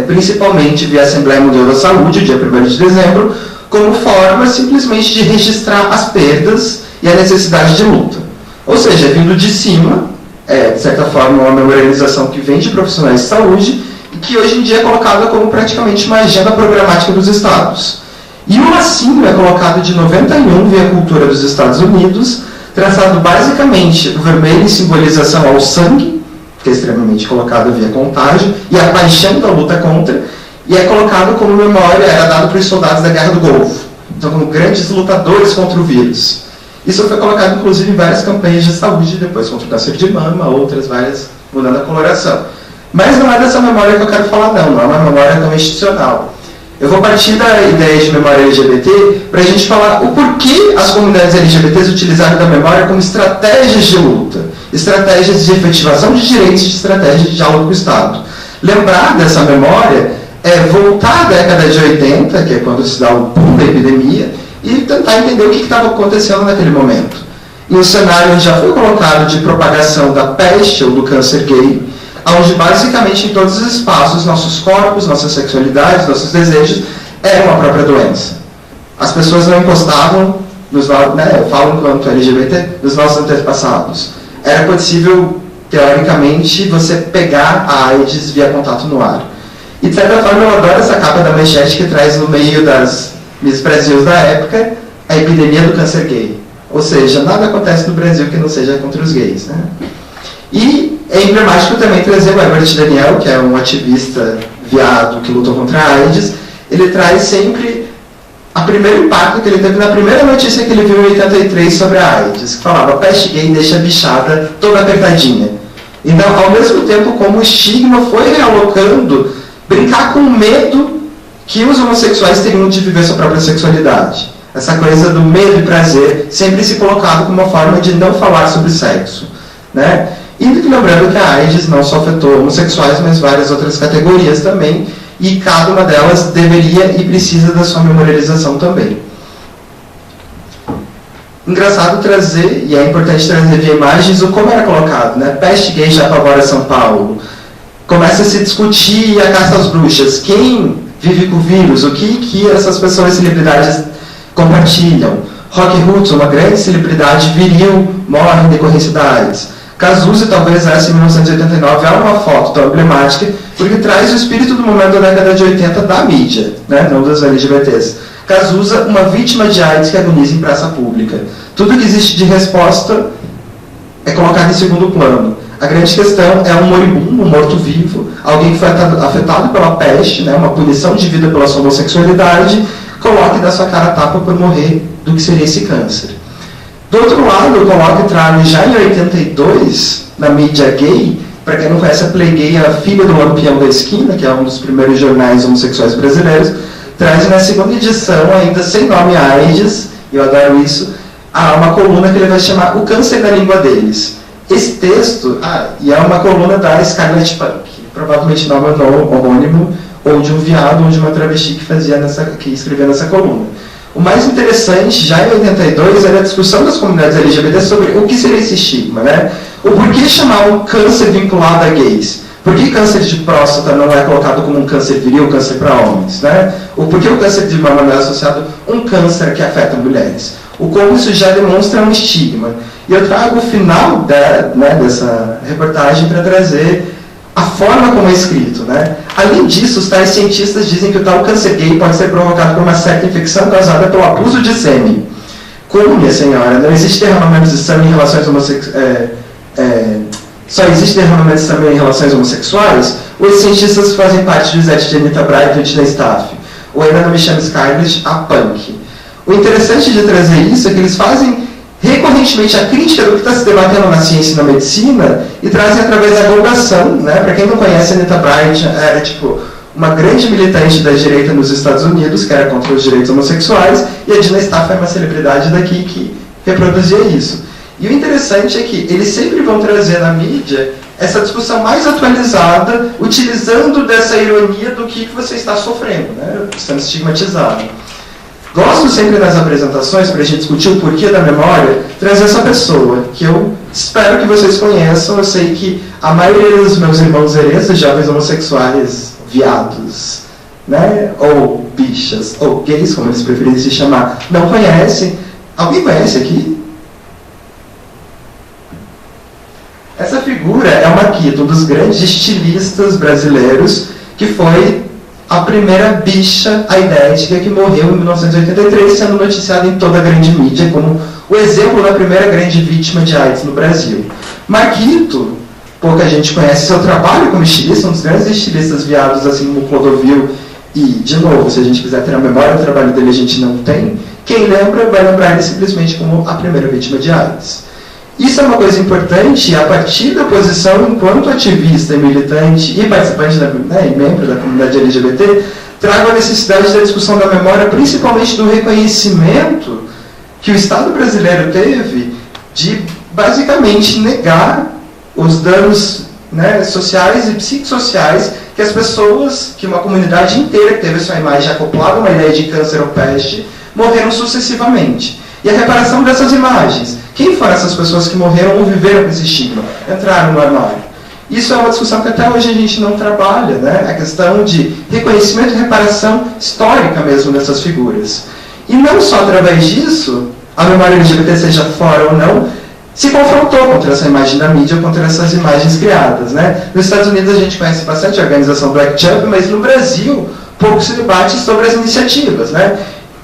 principalmente via Assembleia Mundial da Saúde, dia 1º de dezembro, como forma simplesmente de registrar as perdas e a necessidade de luta. Ou seja, vindo de cima, de certa forma, uma memorialização que vem de profissionais de saúde e que hoje em dia é colocada como praticamente uma agenda programática dos Estados. E o lacinho é colocado de 91 via cultura dos Estados Unidos, traçado basicamente o vermelho em simbolização ao sangue, que é extremamente colocado via contágio, e a paixão da luta contra, e é colocado como memória, era dado para os soldados da Guerra do Golfo, então como grandes lutadores contra o vírus. Isso foi colocado inclusive em várias campanhas de saúde, depois contra o câncer de mama, outras várias, mudando a coloração. Mas não é dessa memória que eu quero falar não é uma memória tão institucional. Eu vou partir da ideia de memória LGBT para a gente falar o porquê as comunidades LGBTs utilizaram da memória como estratégias de luta, estratégias de efetivação de direitos e estratégias de diálogo com o Estado. Lembrar dessa memória é voltar à década de 80, que é quando se dá o boom da epidemia, e tentar entender o que estava acontecendo naquele momento. Em um cenário onde já foi colocado de propagação da peste ou do câncer gay, onde basicamente em todos os espaços, nossos corpos, nossas sexualidades, nossos desejos eram a própria doença. As pessoas não encostavam, eu falo enquanto LGBT, nos nossos antepassados. Era possível, teoricamente, você pegar a AIDS via contato no ar. E de certa forma eu adoro essa capa da manchete que traz no meio das Miss Brasil da época a epidemia do câncer gay. Ou seja, nada acontece no Brasil que não seja contra os gays, né? E é emblemático também trazer o Herbert Daniel, que é um ativista viado que lutou contra a AIDS. Ele traz sempre o primeiro impacto que ele teve na primeira notícia que ele viu em 83 sobre a AIDS, que falava: peste gay deixa a bichada toda apertadinha. Então, ao mesmo tempo como o estigma foi realocando, brincar com o medo que os homossexuais teriam de viver sua própria sexualidade. Essa coisa do medo e prazer sempre se colocado como uma forma de não falar sobre sexo, né? E lembrando que a AIDS não só afetou homossexuais, mas várias outras categorias também, e cada uma delas deveria e precisa da sua memorialização também. Engraçado trazer, e é importante trazer via imagens, o como era colocado, né? Peste gay já apavora São Paulo. Começa a se discutir a caça às bruxas. Quem vive com o vírus? O que essas pessoas, celebridades, compartilham? Rock Hudson, uma grande celebridade viril, morre em decorrência da AIDS. Cazuza, talvez essa em 1989, é uma foto tão emblemática, porque traz o espírito do momento da década de 80 da mídia, né? Não dos LGBTs. Cazuza, uma vítima de AIDS que agoniza em praça pública. Tudo que existe de resposta é colocado em segundo plano. A grande questão é um moribundo, um morto-vivo, alguém que foi afetado pela peste, né? Uma punição de vida pela sua homossexualidade, coloca e dá sua cara a tapa por morrer do que seria esse câncer. Do outro lado, eu coloco e trago já em 82, na mídia gay, para quem não conhece a Play Gay, a filha do Lampião da Esquina, que é um dos primeiros jornais homossexuais brasileiros, traz na segunda edição, ainda sem nome AIDS, eu adoro isso, uma coluna que ele vai chamar O Câncer da Língua Deles. Esse texto, e é uma coluna da Scarlett Punk, provavelmente nome homônimo, ou de um viado, ou de uma travesti que escrevia nessa coluna. O mais interessante, já em 82, era a discussão das comunidades LGBT sobre o que seria esse estigma, né? O porquê chamar um câncer vinculado a gays? Por que câncer de próstata não é colocado como um câncer viril, câncer para homens, né? O porquê o câncer de mama não é associado a um câncer que afeta mulheres? O como isso já demonstra um estigma. E eu trago o final dessa reportagem para trazer a forma como é escrito, né? Além disso, os tais cientistas dizem que o tal câncer gay pode ser provocado por uma certa infecção causada pelo abuso de sêmen. Como, minha senhora, não existe derramamento de sêmen em relações homossexuais? Só existe derramamento de sêmen em relações homossexuais? Ou os cientistas fazem parte do Zé de Anita Bright e do Tina Staff? Ou ainda não me chama Scarlett, a Punk? O interessante de trazer isso é que eles fazem recorrentemente a crítica do que está se debatendo na ciência e na medicina e trazem através da divulgação, né? Para quem não conhece, a Anita Bright era uma grande militante da direita nos Estados Unidos, que era contra os direitos homossexuais, e a Tina Staff é uma celebridade daqui que reproduzia isso. E o interessante é que eles sempre vão trazer na mídia essa discussão mais atualizada, utilizando dessa ironia do que você está sofrendo, né? Estando estigmatizado. Gosto sempre nas apresentações, para a gente discutir o porquê da memória, trazer essa pessoa, que eu espero que vocês conheçam. Eu sei que a maioria dos meus irmãos herês, jovens homossexuais, viados, né? Ou bichas, ou gays, como eles preferem se chamar, não conhecem. Alguém conhece aqui? Essa figura é o Marquito, um dos grandes estilistas brasileiros, que foi a primeira bicha aidética que morreu em 1983, sendo noticiada em toda a grande mídia como o exemplo da primeira grande vítima de AIDS no Brasil. Marquito, pouca gente conhece seu trabalho como estilista, um dos grandes estilistas viados, assim como Clodovil, e, de novo, se a gente quiser ter a memória do trabalho dele, a gente não tem. Quem lembra, vai lembrar ele simplesmente como a primeira vítima de AIDS. Isso é uma coisa importante, a partir da posição enquanto ativista, militante e participante e membro da comunidade LGBT, trago a necessidade da discussão da memória, principalmente do reconhecimento que o Estado brasileiro teve de, basicamente, negar os danos, né, sociais e psicossociais que uma comunidade inteira que teve sua imagem acoplada a uma ideia de câncer ou peste, morreram sucessivamente. E a reparação dessas imagens. Quem foram essas pessoas que morreram ou viveram com esse estigma? Entraram no armário. Isso é uma discussão que até hoje a gente não trabalha, né? A questão de reconhecimento e reparação histórica mesmo dessas figuras. E não só através disso, a memória LGBT, seja fora ou não, se confrontou contra essa imagem da mídia, contra essas imagens criadas, né? Nos Estados Unidos a gente conhece bastante a organização Black Chub, mas no Brasil pouco se debate sobre as iniciativas, né?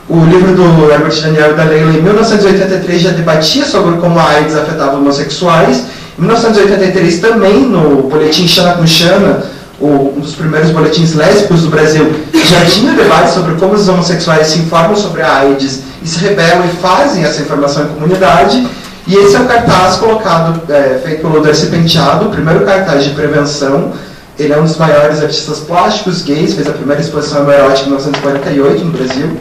O livro do Herbert Daniel e da Leila, em 1983, já debatia sobre como a AIDS afetava homossexuais. Em 1983, também, no boletim Xana com Xana, um dos primeiros boletins lésbicos do Brasil, já tinha debate sobre como os homossexuais se informam sobre a AIDS e se rebelam e fazem essa informação em comunidade. E esse é o cartaz colocado, feito pelo Darcy Penteado, o primeiro cartaz de prevenção. Ele é um dos maiores artistas plásticos gays, fez a primeira exposição homoerótica em 1948 no Brasil.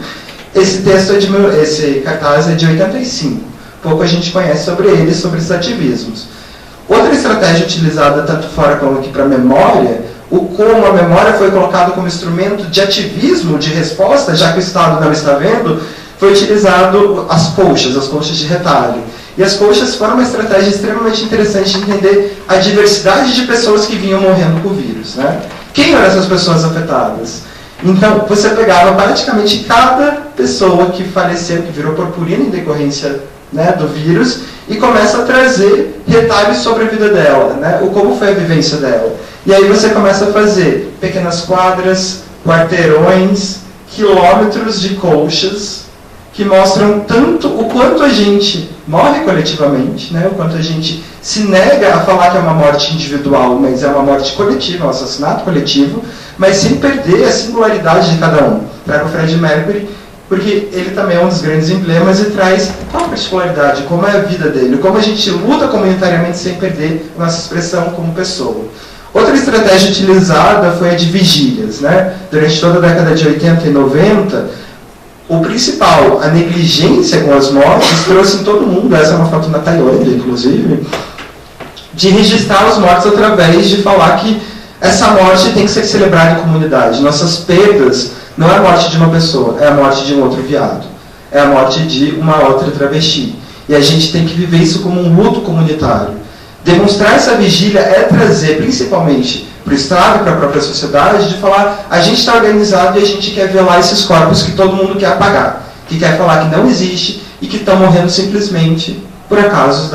Esse cartaz é de 85. Pouco a gente conhece sobre ele, sobre esses ativismos. Outra estratégia utilizada tanto fora como aqui para a memória, como a memória foi colocada como instrumento de ativismo, de resposta, já que o Estado não está vendo, foi utilizado as colchas de retalho. E as colchas foram uma estratégia extremamente interessante de entender a diversidade de pessoas que vinham morrendo com o vírus, né? Quem eram essas pessoas afetadas? Então, você pegava praticamente cada pessoa que faleceu, que virou purpurina em decorrência, né, do vírus, e começa a trazer retalhos sobre a vida dela, né, como foi a vivência dela. E aí você começa a fazer pequenas quadras, quarteirões, quilômetros de colchas, que mostram tanto o quanto a gente morre coletivamente, né, o quanto a gente se nega a falar que é uma morte individual, mas é uma morte coletiva, um assassinato coletivo, mas sem perder a singularidade de cada um. Trago o Freddie Mercury, porque ele também é um dos grandes emblemas e traz qual a particularidade, como é a vida dele, como a gente luta comunitariamente sem perder a nossa expressão como pessoa. Outra estratégia utilizada foi a de vigílias, né? Durante toda a década de 80 e 90, o principal, a negligência com as mortes, trouxe em todo mundo, essa é uma foto na Tailândia, inclusive, de registrar os mortos através de falar que essa morte tem que ser celebrada em comunidade. Nossas perdas não é a morte de uma pessoa, é a morte de um outro viado, é a morte de uma outra travesti. E a gente tem que viver isso como um luto comunitário. Demonstrar essa vigília é trazer, principalmente para o Estado e para a própria sociedade, de falar, a gente está organizado e a gente quer velar esses corpos que todo mundo quer apagar, que quer falar que não existe e que estão morrendo simplesmente por acaso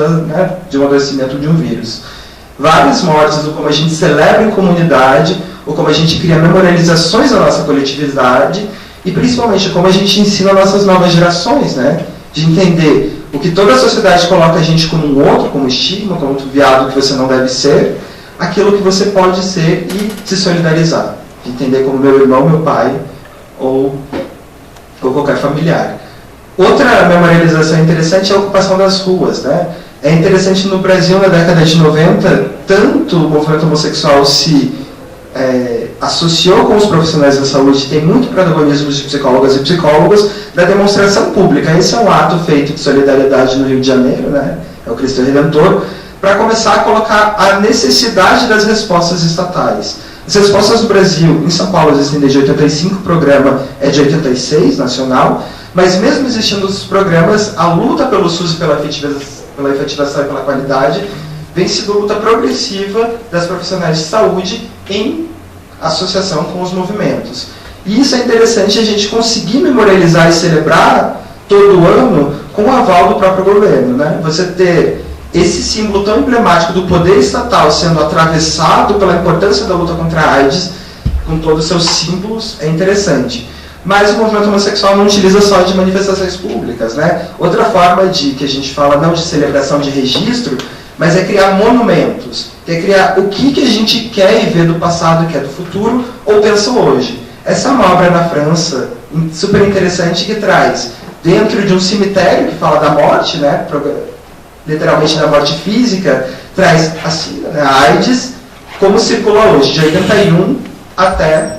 de um adoecimento de um vírus. Várias mortes, ou como a gente celebra em comunidade, ou como a gente cria memorializações da nossa coletividade, e principalmente como a gente ensina nossas novas gerações, né? De entender o que toda a sociedade coloca a gente como um outro, como estigma, como um viado que você não deve ser, aquilo que você pode ser e se solidarizar. De entender como meu irmão, meu pai, ou qualquer familiar. Outra memorialização interessante é a ocupação das ruas, né? É interessante, no Brasil, na década de 90, tanto o movimento homossexual se associou com os profissionais da saúde, tem muito protagonismo de psicólogas e psicólogos, da demonstração pública. Esse é um ato feito de solidariedade no Rio de Janeiro, né? É o Cristo Redentor, para começar a colocar a necessidade das respostas estatais. As respostas do Brasil, em São Paulo, existem desde 85, o programa é de 86, nacional, mas mesmo existindo os programas, a luta pelo SUS e pela efetivação e pela qualidade vem sido luta progressiva das profissionais de saúde em associação com os movimentos. E isso é interessante a gente conseguir memorializar e celebrar todo ano com o aval do próprio governo, né? Você ter esse símbolo tão emblemático do poder estatal sendo atravessado pela importância da luta contra a AIDS, com todos os seus símbolos, é interessante. Mas o movimento homossexual não utiliza só de manifestações públicas, né? Outra forma que a gente fala, não de celebração, de registro, mas é criar monumentos, é criar o que a gente quer ver do passado, que é do futuro, ou pensa hoje. Essa é uma obra na França, super interessante, que traz, dentro de um cemitério que fala da morte, né? Literalmente da morte física, traz assim, né, a AIDS, como circula hoje, de 81 até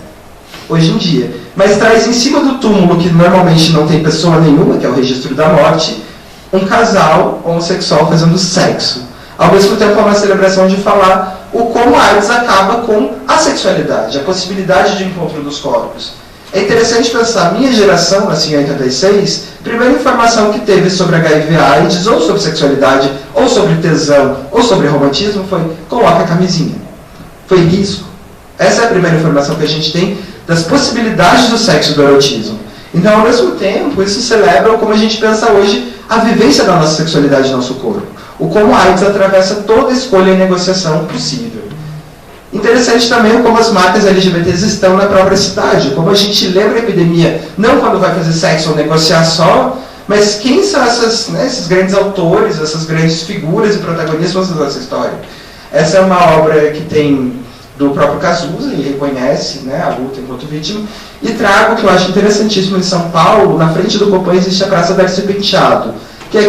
hoje em dia. Mas traz em cima do túmulo, que normalmente não tem pessoa nenhuma, que é o registro da morte, um casal homossexual fazendo sexo. Ao mesmo tempo é uma celebração de falar como a AIDS acaba com a sexualidade, a possibilidade de encontro dos corpos. É interessante pensar, a minha geração, nasci em 86, primeira informação que teve sobre HIV/AIDS, ou sobre sexualidade, ou sobre tesão, ou sobre romantismo, foi: coloca a camisinha. Foi risco. Essa é a primeira informação que a gente tem das possibilidades do sexo e do erotismo. Então, ao mesmo tempo, isso celebra como a gente pensa hoje a vivência da nossa sexualidade no nosso corpo. O como a AIDS atravessa toda a escolha e negociação possível. Interessante também como as marcas LGBTs estão na própria cidade, como a gente lembra a epidemia, não quando vai fazer sexo ou negociar só, mas quem são esses grandes autores, essas grandes figuras e protagonistas da nossa história. Essa é uma obra que tem do próprio Cazuza, e reconhece, né, a luta enquanto vítima, e trago, que eu acho interessantíssimo, em São Paulo, na frente do Copan existe a Praça Darcy Penteado, que é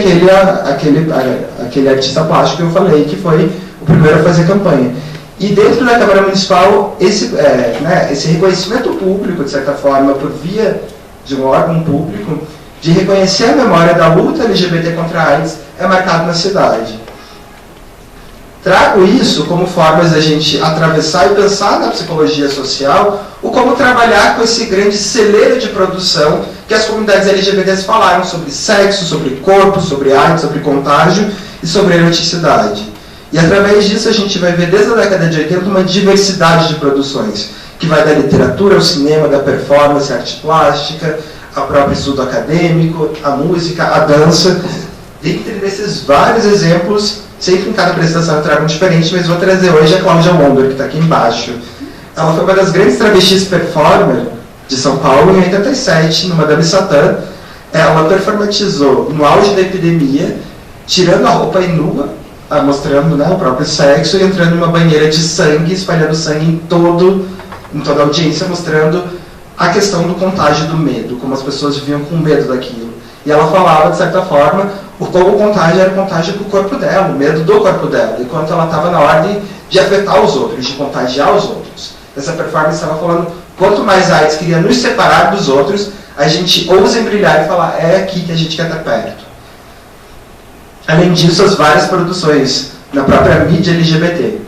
aquele artista plástico que eu falei, que foi o primeiro a fazer campanha. E dentro da Câmara Municipal, esse reconhecimento público, de certa forma, por via de um órgão público, de reconhecer a memória da luta LGBT contra a AIDS, é marcado na cidade. Trago isso como formas da gente atravessar e pensar na psicologia social, o como trabalhar com esse grande celeiro de produção que as comunidades LGBTs falaram sobre sexo, sobre corpo, sobre AIDS, sobre contágio e sobre eroticidade. E através disso a gente vai ver desde a década de 80 uma diversidade de produções, que vai da literatura ao cinema, da performance, à arte plástica, ao próprio estudo acadêmico, à música, à dança. Dentre desses vários exemplos, sempre em cada apresentação eu trago um diferente, mas vou trazer hoje a Cláudia Mondor, que está aqui embaixo. Ela foi uma das grandes travestis performer de São Paulo em 87, no Madame Satã. Ela performatizou no auge da epidemia, tirando a roupa e nua, mostrando, né, o próprio sexo, e entrando em uma banheira de sangue, espalhando sangue em toda a audiência, mostrando a questão do contágio do medo, como as pessoas viviam com medo daquilo. E ela falava, de certa forma, como o contágio era contágio para o corpo dela, o medo do corpo dela, enquanto ela estava na ordem de afetar os outros, de contagiar os outros. Essa performance estava falando, quanto mais a AIDS queria nos separar dos outros, a gente ousa brilhar e falar, é aqui que a gente quer estar perto. Além disso, as várias produções na própria mídia LGBT.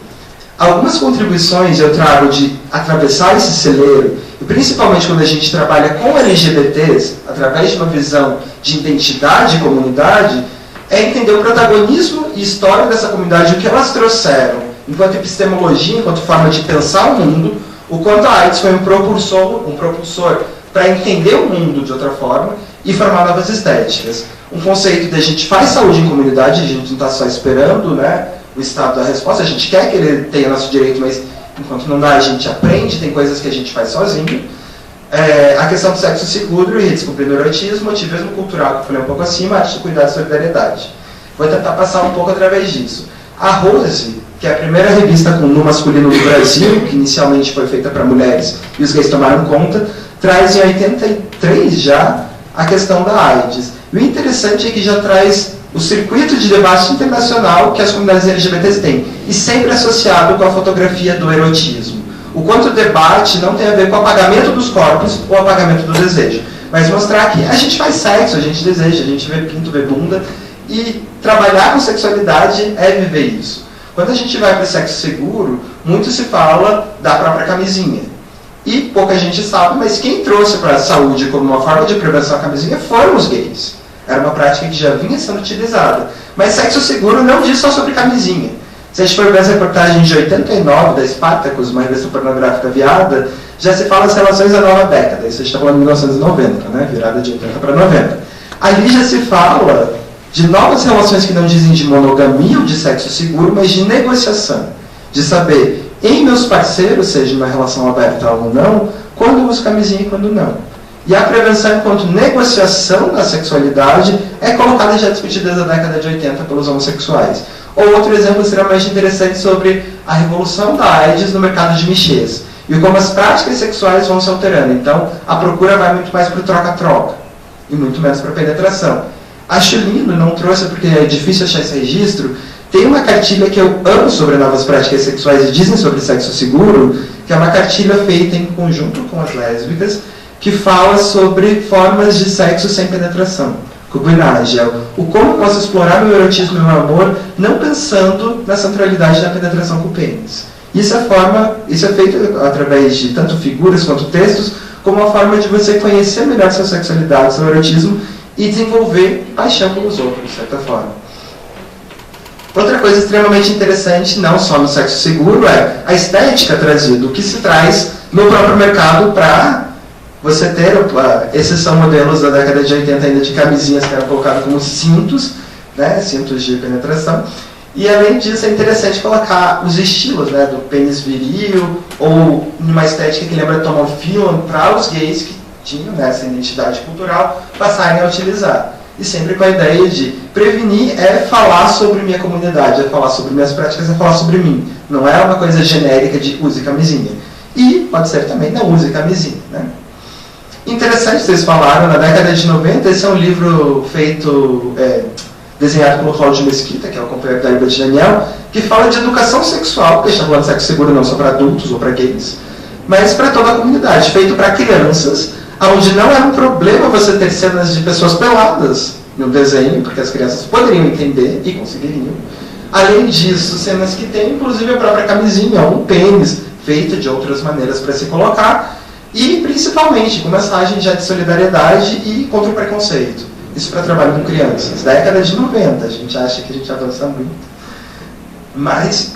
Algumas contribuições eu trago de atravessar esse celeiro, e principalmente quando a gente trabalha com LGBTs, através de uma visão de identidade e comunidade, é entender o protagonismo e história dessa comunidade, o que elas trouxeram, enquanto epistemologia, enquanto forma de pensar o mundo, o quanto a AIDS foi um propulsor para entender o mundo de outra forma e formar novas estéticas. Um conceito de a gente faz saúde em comunidade, a gente não está só esperando, né, o estado da resposta, a gente quer que ele tenha nosso direito, mas enquanto não dá, a gente aprende, tem coisas que a gente faz sozinho. A questão do sexo seguro e redescobrindo o erotismo, ativismo cultural, que eu falei um pouco acima, arte de cuidado e solidariedade. Vou tentar passar um pouco através disso. A Rose, que é a primeira revista com nu masculino do Brasil, que inicialmente foi feita para mulheres e os gays tomaram conta, traz em 83 já a questão da AIDS. E o interessante é que já traz o circuito de debate internacional que as comunidades LGBTs têm, e sempre associado com a fotografia do erotismo. O quanto o debate não tem a ver com o apagamento dos corpos ou o apagamento do desejo, mas mostrar que a gente faz sexo, a gente deseja, a gente vê pinto, vê bunda, e trabalhar com sexualidade é viver isso. Quando a gente vai para o sexo seguro, muito se fala da própria camisinha. E pouca gente sabe, mas quem trouxe para a saúde como uma forma de prevenção a camisinha foram os gays. Era uma prática que já vinha sendo utilizada. Mas sexo seguro não diz só sobre camisinha. Se a gente for ver as reportagens de 89 da Spartacus, uma revista pornográfica viada, já se fala das relações da nova década. Isso a gente está falando de 1990, né? Virada de 80 para 90. Ali já se fala de novas relações que não dizem de monogamia ou de sexo seguro, mas de negociação. De saber, em meus parceiros, seja uma relação aberta ou não, quando eu uso camisinha e quando não. E a prevenção enquanto negociação da sexualidade é colocada e já discutida desde a década de 80 pelos homossexuais. Ou outro exemplo extremamente interessante sobre a revolução da AIDS no mercado de nichês. E como as práticas sexuais vão se alterando. Então, a procura vai muito mais para o troca-troca. E muito menos para a penetração. Acho lindo, não trouxe porque é difícil achar esse registro. Tem uma cartilha que eu amo sobre novas práticas sexuais e dizem sobre sexo seguro, que é uma cartilha feita em conjunto com as lésbicas, que fala sobre formas de sexo sem penetração, concubinagem, o como posso explorar meu erotismo e meu amor, não pensando na centralidade da penetração com o pênis. Isso é feito através de tanto figuras quanto textos, como uma forma de você conhecer melhor sua sexualidade, seu erotismo e desenvolver paixão pelos outros, de certa forma. Outra coisa extremamente interessante, não só no sexo seguro, é a estética trazida, o que se traz no próprio mercado para você ter, esses são modelos da década de 80 ainda de camisinhas que eram colocados como cintos, né, cintos de penetração. E além disso é interessante colocar os estilos, né, do pênis viril ou uma estética que lembra Tom of Finland para os gays que tinham, né, essa identidade cultural passarem a utilizar. E sempre com a ideia de prevenir é falar sobre minha comunidade, é falar sobre minhas práticas, é falar sobre mim. Não é uma coisa genérica de use camisinha. E pode ser também não use camisinha, né? Interessante, vocês falaram, na década de 90, esse é um livro feito, desenhado pelo Cláudio Mesquita, que é o companheiro da Herbert Daniel, que fala de educação sexual, porque a gente está falando de sexo seguro não só para adultos ou para gays, mas para toda a comunidade, feito para crianças, onde não era um problema você ter cenas de pessoas peladas no desenho, porque as crianças poderiam entender e conseguiriam. Além disso, cenas que tem, inclusive, a própria camisinha, um pênis, feito de outras maneiras para se colocar, e principalmente com mensagem já de solidariedade e contra o preconceito. Isso para trabalho com crianças. Década de 90, a gente acha que a gente avança muito. Mas,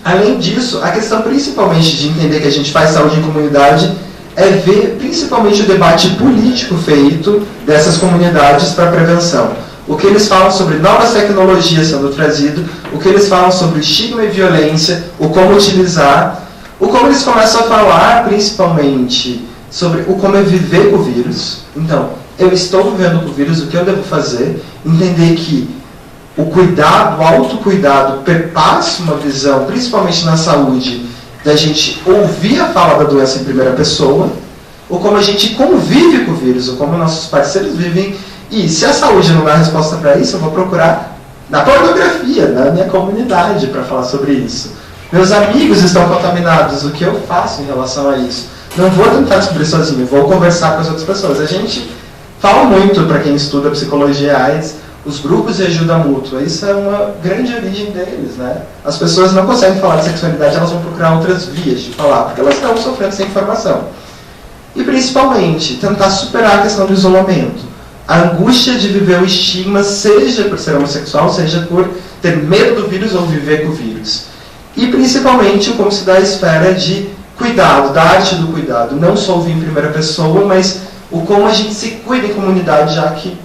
além disso, a questão principalmente de entender que a gente faz saúde em comunidade é ver principalmente o debate político feito dessas comunidades para a prevenção. O que eles falam sobre novas tecnologias sendo trazido, o que eles falam sobre estigma e violência, o como utilizar, o como eles começam a falar principalmente sobre o como é viver com o vírus. Então, eu estou vivendo com o vírus, o que eu devo fazer, entender que o cuidado, o autocuidado perpassa uma visão, principalmente na saúde, da gente ouvir a fala da doença em primeira pessoa, ou como a gente convive com o vírus, ou como nossos parceiros vivem. E se a saúde não dá resposta para isso, eu vou procurar na pornografia, na minha comunidade, para falar sobre isso. Meus amigos estão contaminados, o que eu faço em relação a isso? Não vou tentar descobrir sozinho, vou conversar com as outras pessoas. A gente fala muito, para quem estuda psicologia AIDS, os grupos de ajuda mútua. Isso é uma grande origem deles, né? As pessoas não conseguem falar de sexualidade, elas vão procurar outras vias de falar, porque elas estão sofrendo essa informação. E principalmente, tentar superar a questão do isolamento. A angústia de viver o estigma, seja por ser homossexual, seja por ter medo do vírus ou viver com o vírus. E principalmente como se dá a esfera de cuidado, da arte do cuidado. Não só ouvir em primeira pessoa, mas o como a gente se cuida em comunidade, já que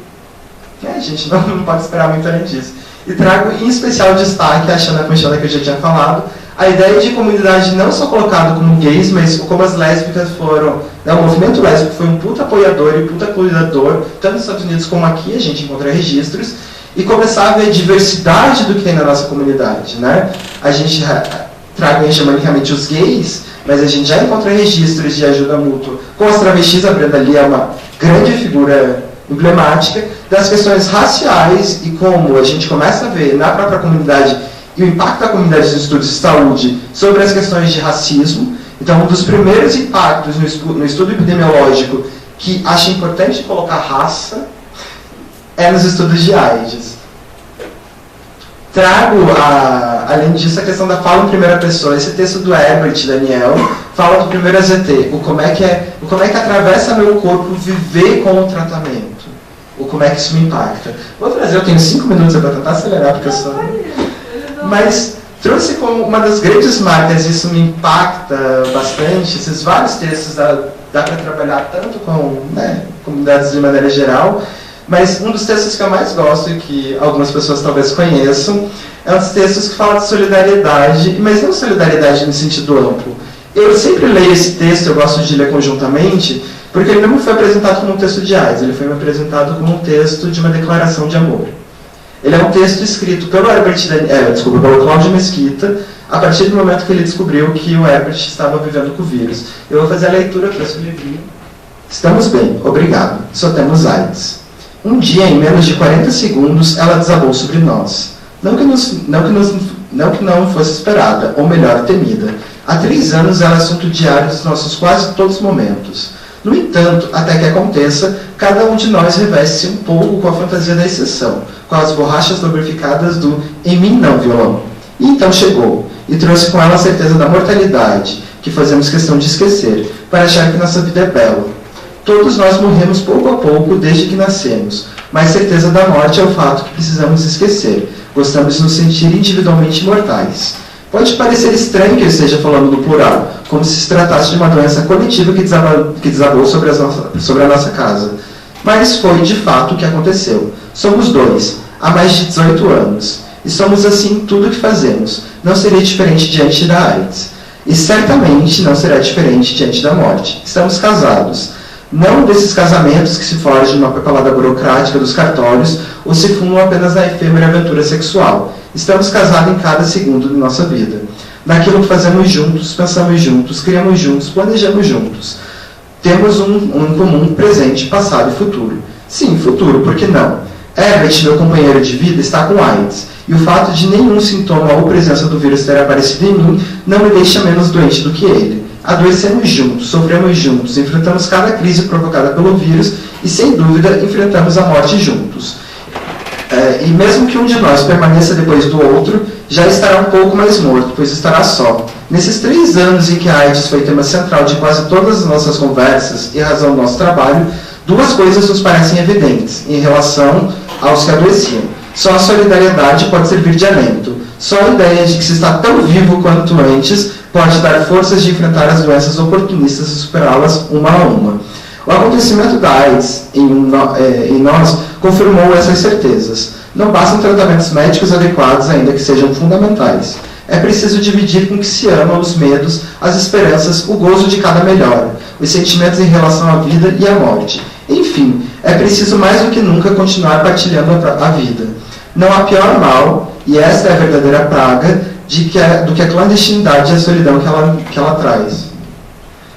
a gente não pode esperar muito além disso. E trago em especial destaque, achando a Conchana que eu já tinha falado, a ideia de comunidade não só colocada como gays, mas como as lésbicas foram... Né, o movimento lésbico foi um puta apoiador e puta cuidador, tanto nos Estados Unidos como aqui, a gente encontra registros, e começar a ver a diversidade do que tem na nossa comunidade, né? A gente traga hegemonicamente os gays, mas a gente já encontra registros de ajuda mútua com as travestis. A Brenda Lee é uma grande figura emblemática das questões raciais e como a gente começa a ver na própria comunidade e o impacto da comunidade dos estudos de saúde sobre as questões de racismo. Então, um dos primeiros impactos no estudo epidemiológico que acho importante colocar raça é nos estudos de AIDS. Trago, além disso, a questão da fala em primeira pessoa. Esse texto do Herbert Daniel fala do primeiro AZT, o como é que atravessa meu corpo viver com o tratamento, o como é que isso me impacta. Vou trazer, eu tenho 5 minutos para tentar acelerar, porque eu sou... Mas trouxe como uma das grandes marcas, isso me impacta bastante, esses vários textos dá para trabalhar tanto com comunidades de maneira geral, mas um dos textos que eu mais gosto e que algumas pessoas talvez conheçam é um dos textos que fala de solidariedade, mas não solidariedade no sentido amplo. Eu sempre leio esse texto, eu gosto de ler conjuntamente, porque ele não foi apresentado como um texto de AIDS, ele foi apresentado como um texto de uma declaração de amor. Ele é um texto escrito pelo pelo Cláudio Mesquita, a partir do momento que ele descobriu que o Herbert estava vivendo com o vírus. Eu vou fazer a leitura aqui, esse livrinho. Estamos bem, obrigado. Só temos AIDS. Um dia, em menos de 40 segundos, ela desabou sobre nós. Não que não fosse esperada, ou melhor, temida. Há 3 anos ela é assunto diário dos nossos quase todos os momentos. No entanto, até que aconteça, cada um de nós reveste-se um pouco com a fantasia da exceção, com as borrachas lubrificadas do "em mim não, violão". E então chegou, e trouxe com ela a certeza da mortalidade, que fazemos questão de esquecer, para achar que nossa vida é bela. Todos nós morremos pouco a pouco desde que nascemos, mas certeza da morte é o fato que precisamos esquecer. Gostamos de nos sentir individualmente imortais. Pode parecer estranho que eu esteja falando no plural, como se tratasse de uma doença coletiva que desabou sobre a nossa casa. Mas foi de fato o que aconteceu. Somos dois, há mais de 18 anos. E somos assim em tudo o que fazemos. Não seria diferente diante da AIDS. E certamente não será diferente diante da morte. Estamos casados. Não desses casamentos que se forjam numa papelada burocrática dos cartórios ou se fundam apenas na efêmera aventura sexual. Estamos casados em cada segundo de nossa vida. Naquilo que fazemos juntos, pensamos juntos, criamos juntos, planejamos juntos. Temos um em comum presente, passado e futuro. Sim, futuro, por que não? Herbert, meu companheiro de vida, está com AIDS. E o fato de nenhum sintoma ou presença do vírus ter aparecido em mim não me deixa menos doente do que ele. Adoecemos juntos, sofremos juntos, enfrentamos cada crise provocada pelo vírus e, sem dúvida, enfrentamos a morte juntos. E mesmo que um de nós permaneça depois do outro, já estará um pouco mais morto, pois estará só. Nesses 3 anos em que a AIDS foi tema central de quase todas as nossas conversas e razão do nosso trabalho, 2 coisas nos parecem evidentes em relação aos que adoeciam. Só a solidariedade pode servir de alento. Só a ideia de que se está tão vivo quanto antes pode dar forças de enfrentar as doenças oportunistas e superá-las uma a uma. O acontecimento da AIDS em nós confirmou essas certezas. Não bastam tratamentos médicos adequados, ainda que sejam fundamentais. É preciso dividir com o que se ama os medos, as esperanças, o gozo de cada melhora, os sentimentos em relação à vida e à morte. Enfim, é preciso mais do que nunca continuar partilhando a vida. Não há pior mal, e esta é a verdadeira praga, do que a clandestinidade e a solidão que ela traz.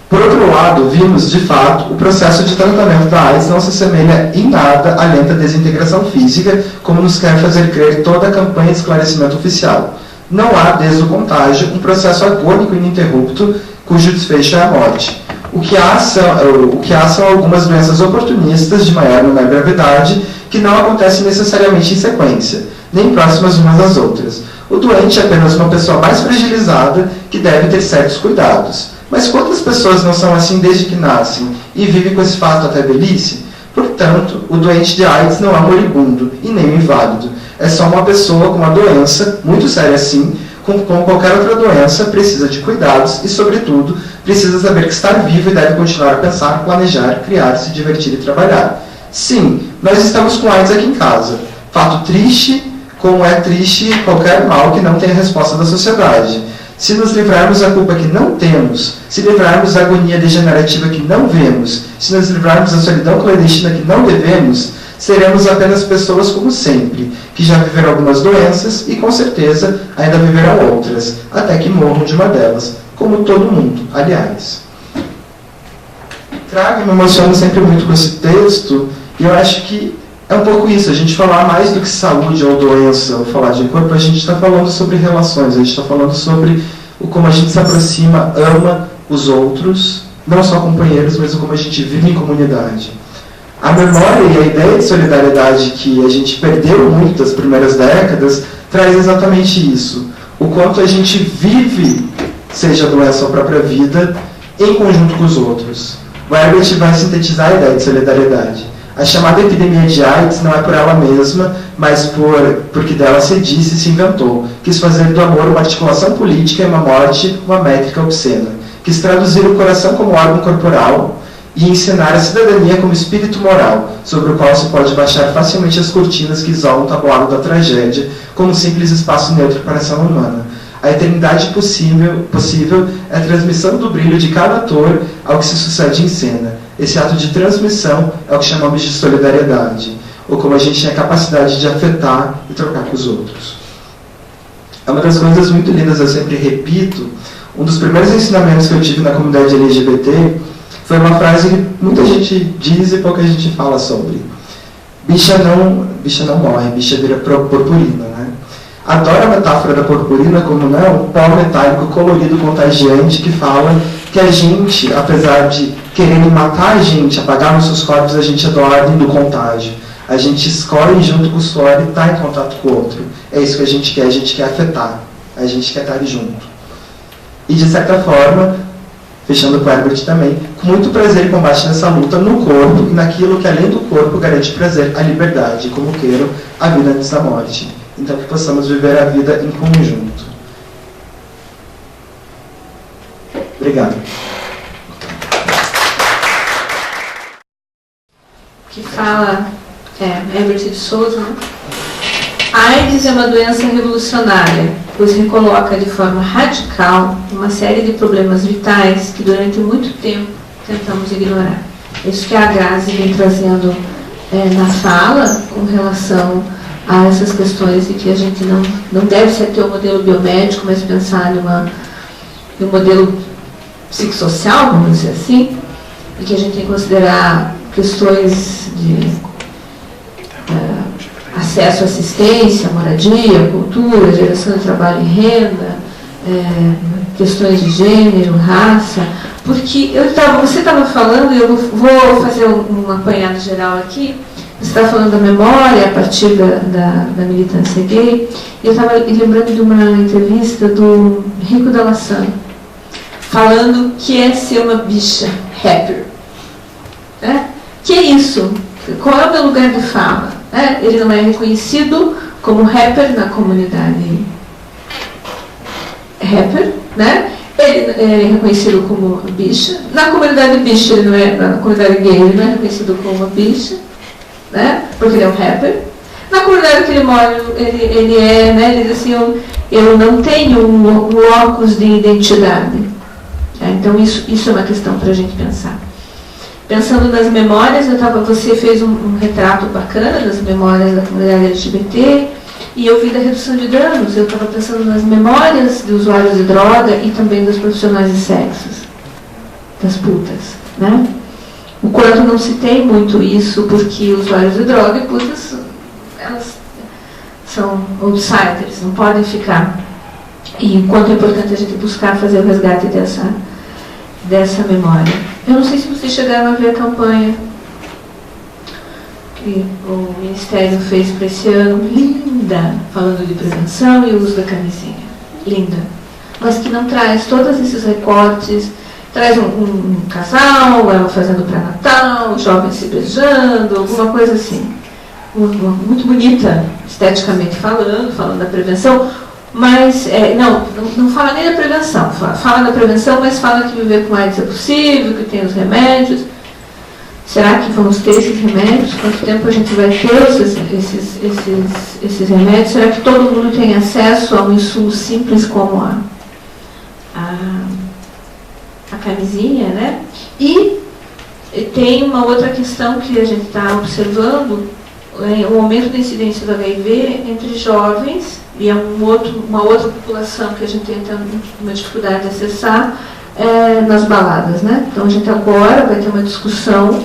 Por outro lado, vimos, de fato, o processo de tratamento da AIDS não se assemelha em nada à lenta desintegração física, como nos quer fazer crer toda a campanha de esclarecimento oficial. Não há, desde o contágio, um processo agônico ininterrupto, cujo desfecho é a morte. O que há são algumas doenças oportunistas de maior ou menor gravidade que não acontecem necessariamente em sequência, nem próximas umas às outras. O doente é apenas uma pessoa mais fragilizada que deve ter certos cuidados. Mas quantas pessoas não são assim desde que nascem e vivem com esse fato até a velhice? Portanto, o doente de AIDS não é moribundo e nem um inválido. É só uma pessoa com uma doença, muito séria assim, como qualquer outra doença, precisa de cuidados e, sobretudo, precisa saber que estar vivo e deve continuar a pensar, planejar, criar, se divertir e trabalhar. Sim, nós estamos com AIDS aqui em casa. Fato triste, como é triste qualquer mal que não tenha resposta da sociedade. Se nos livrarmos da culpa que não temos, se livrarmos da agonia degenerativa que não vemos, se nos livrarmos da solidão clandestina que não devemos, seremos apenas pessoas como sempre, que já viveram algumas doenças e, com certeza, ainda viverão outras, até que morram de uma delas, como todo mundo, aliás. Trago e me emociono sempre muito com esse texto, e eu acho que é um pouco isso, a gente falar mais do que saúde ou doença, ou falar de corpo, a gente está falando sobre relações, a gente está falando sobre como a gente se aproxima, ama os outros, não só companheiros, mas como a gente vive em comunidade. A memória e a ideia de solidariedade que a gente perdeu muito das primeiras décadas traz exatamente isso. O quanto a gente vive, seja a doença ou a própria vida, em conjunto com os outros. O Herbert vai sintetizar a ideia de solidariedade. A chamada epidemia de AIDS não é por ela mesma, mas porque dela se disse e se inventou. Quis fazer do amor uma articulação política e uma morte uma métrica obscena. Quis traduzir o coração como órgão corporal e ensinar a cidadania como espírito moral, sobre o qual se pode baixar facilmente as cortinas que isolam o tabuado da tragédia, como um simples espaço neutro para a ação humana. A eternidade possível é a transmissão do brilho de cada ator ao que se sucede em cena. Esse ato de transmissão é o que chamamos de solidariedade, ou como a gente tem a capacidade de afetar e trocar com os outros. É uma das coisas muito lindas, eu sempre repito, um dos primeiros ensinamentos que eu tive na comunidade LGBT foi uma frase que muita gente diz e pouca gente fala sobre. Bicha não morre, bicha vira purpurina, né? Adoro a metáfora da purpurina como um pó metálico colorido contagiante que fala que a gente, apesar de quererem matar a gente, apagar nossos corpos, a gente é da ordem do contágio. A gente escolhe junto com o suor e está em contato com o outro. É isso que a gente quer afetar, a gente quer estar junto. E de certa forma, fechando com o Herbert também, com muito prazer e combate nessa luta no corpo e naquilo que além do corpo garante prazer, a liberdade, como queiram, a vida antes da morte. Então que possamos viver a vida em conjunto. Obrigado. Que fala Herbert de Souza, né? A AIDS é uma doença revolucionária, pois recoloca de forma radical uma série de problemas vitais que durante muito tempo tentamos ignorar. Isso que a Grazi vem trazendo na fala com relação a essas questões de que a gente não deve ser ter um modelo biomédico, mas pensar num modelo psicossocial, vamos dizer assim, e que a gente tem que considerar questões de acesso à assistência, moradia, cultura, geração de trabalho e renda, questões de gênero, raça, porque você estava falando, e eu vou fazer um apanhado geral aqui, você estava falando da memória a partir da militância gay, e eu estava lembrando de uma entrevista do Rico da Laçã, falando que é ser uma bicha rapper. Que é isso? Qual é o meu lugar de fala? Ele não é reconhecido como rapper na comunidade rapper, né? Ele é reconhecido como bicha. Na comunidade bicha, ele não é, na comunidade gay, ele não é reconhecido como uma bicha, né? Porque ele é um rapper. Na comunidade que ele mora, ele é, né? Ele diz assim, eu não tenho um locus de identidade. Então isso é uma questão para a gente pensar. Pensando nas memórias, você fez um retrato bacana das memórias da comunidade LGBT, e eu vi da redução de danos. Eu estava pensando nas memórias de usuários de droga e também dos profissionais de sexos, das putas, né? O quanto não se tem muito isso, porque usuários de droga e putas, elas são outsiders, não podem ficar. E o quanto é importante a gente buscar fazer o resgate dessa memória. Eu não sei se vocês chegaram a ver a campanha que o Ministério fez para esse ano, linda, falando de prevenção e uso da camisinha, linda, mas que não traz todos esses recortes, traz um casal, ela fazendo pré-natal, jovens se beijando, alguma coisa assim, muito bonita, esteticamente falando da prevenção, mas não fala nem da prevenção, fala da prevenção, mas fala que viver com AIDS é possível, que tem os remédios. Será que vamos ter esses remédios? Quanto tempo a gente vai ter esses remédios? Será que todo mundo tem acesso a um insumo simples como a camisinha, né? E tem uma outra questão que a gente está observando, o aumento da incidência do HIV entre jovens, e é uma outra população que a gente tem uma dificuldade de acessar nas baladas, né? Então a gente agora vai ter uma discussão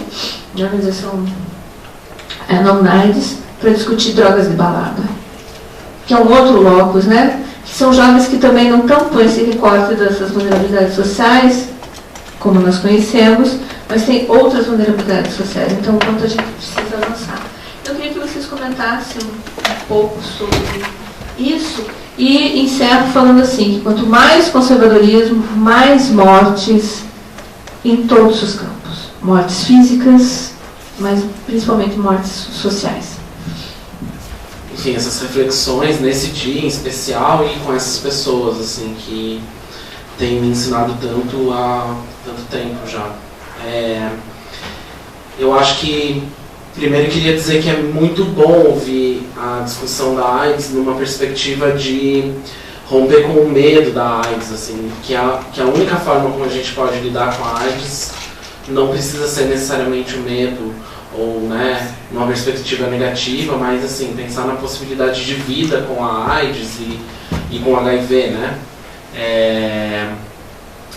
na organização NONAIDS para discutir drogas de balada, que é um outro locus, né? Que são jovens que também não estão com esse recorte dessas vulnerabilidades sociais, como nós conhecemos, mas tem outras vulnerabilidades sociais, então o quanto a gente precisa avançar. Eu queria que vocês comentassem um pouco sobre isso e encerro falando assim, que quanto mais conservadorismo, mais mortes em todos os campos. Mortes físicas, mas principalmente mortes sociais. Enfim, essas reflexões nesse dia em especial e com essas pessoas assim, que têm me ensinado tanto há tanto tempo já. Eu acho que primeiro, queria dizer que é muito bom ouvir a discussão da AIDS numa perspectiva de romper com o medo da AIDS, assim, que a única forma como a gente pode lidar com a AIDS não precisa ser necessariamente o medo ou, né, uma perspectiva negativa, mas assim, pensar na possibilidade de vida com a AIDS e com o HIV, né?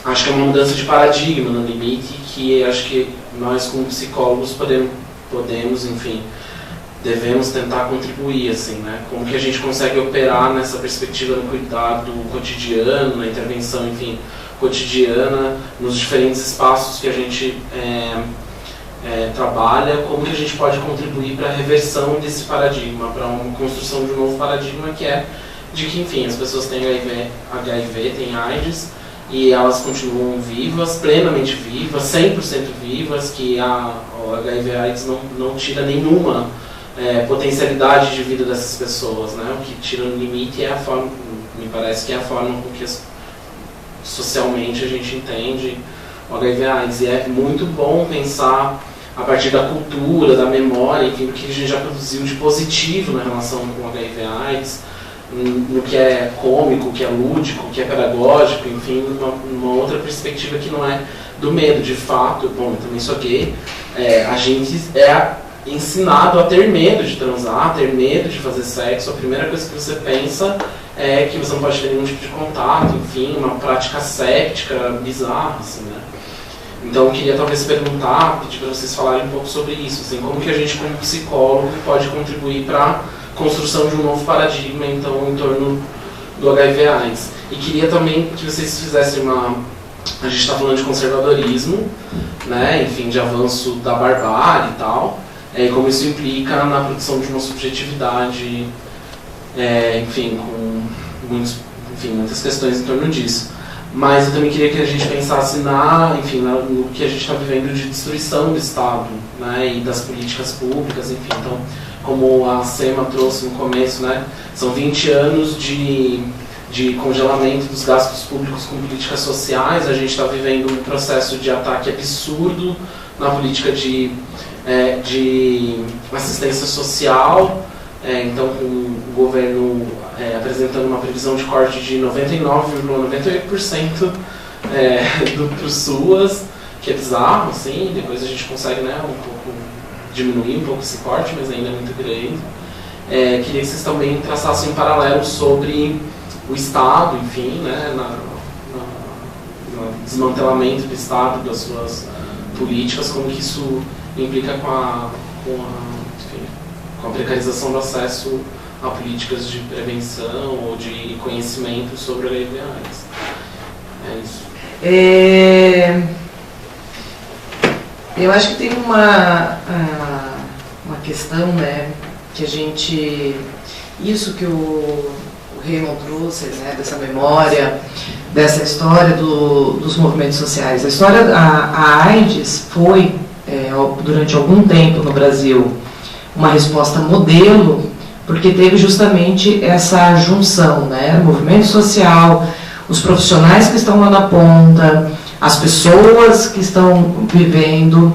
Acho que é uma mudança de paradigma no limite que acho que nós como psicólogos podemos, enfim, devemos tentar contribuir, assim, né? Como que a gente consegue operar nessa perspectiva no cuidado cotidiano, na intervenção, enfim, cotidiana, nos diferentes espaços que a gente trabalha, como que a gente pode contribuir para a reversão desse paradigma, para uma construção de um novo paradigma que é de que, enfim, as pessoas têm HIV, têm AIDS, e elas continuam vivas, plenamente vivas, 100% vivas, que o HIV/AIDS não tira nenhuma potencialidade de vida dessas pessoas, né? O que tira no limite é a forma, me parece que é a forma com que socialmente a gente entende o HIV/AIDS. E é muito bom pensar a partir da cultura, da memória, enfim, do que a gente já produziu de positivo na relação com o HIV/AIDS, no que é cômico, o que é lúdico, o que é pedagógico, enfim, uma outra perspectiva que não é do medo, de fato. Bom, eu também sou gay, a gente é ensinado a ter medo de transar, a ter medo de fazer sexo. A primeira coisa que você pensa é que você não pode ter nenhum tipo de contato, enfim, uma prática séptica bizarra, assim, né? Então eu queria talvez pedir para vocês falarem um pouco sobre isso, assim, como que a gente como psicólogo pode contribuir para a construção de um novo paradigma, então, em torno do HIV/AIDS. E queria também que vocês fizessem a gente está falando de conservadorismo, né, enfim, de avanço da barbárie e tal, e como isso implica na produção de uma subjetividade, enfim, com muitas questões em torno disso. Mas eu também queria que a gente pensasse no que a gente está vivendo de destruição do Estado, né, e das políticas públicas, enfim. Então, como a Sema trouxe no começo, né, são 20 anos de congelamento dos gastos públicos com políticas sociais. A gente está vivendo um processo de ataque absurdo na política de assistência social, então com o governo apresentando uma previsão de corte de 99,98% para os SUAS, que é bizarro, assim. Depois a gente consegue, né, um pouco diminuir um pouco esse corte, mas ainda é muito grande. Queria que vocês também traçassem um paralelo sobre o Estado, enfim, né, no desmantelamento do Estado, das suas políticas, como que isso implica com a precarização do acesso a políticas de prevenção ou de conhecimento sobre o HIV/AIDS. É isso. Eu acho que tem uma questão, né, que a gente... Isso que o Raymond trouxe, né, dessa memória, dessa história dos movimentos sociais. A AIDS foi, durante algum tempo no Brasil, uma resposta modelo, porque teve justamente essa junção, né, movimento social, os profissionais que estão lá na ponta, as pessoas que estão vivendo,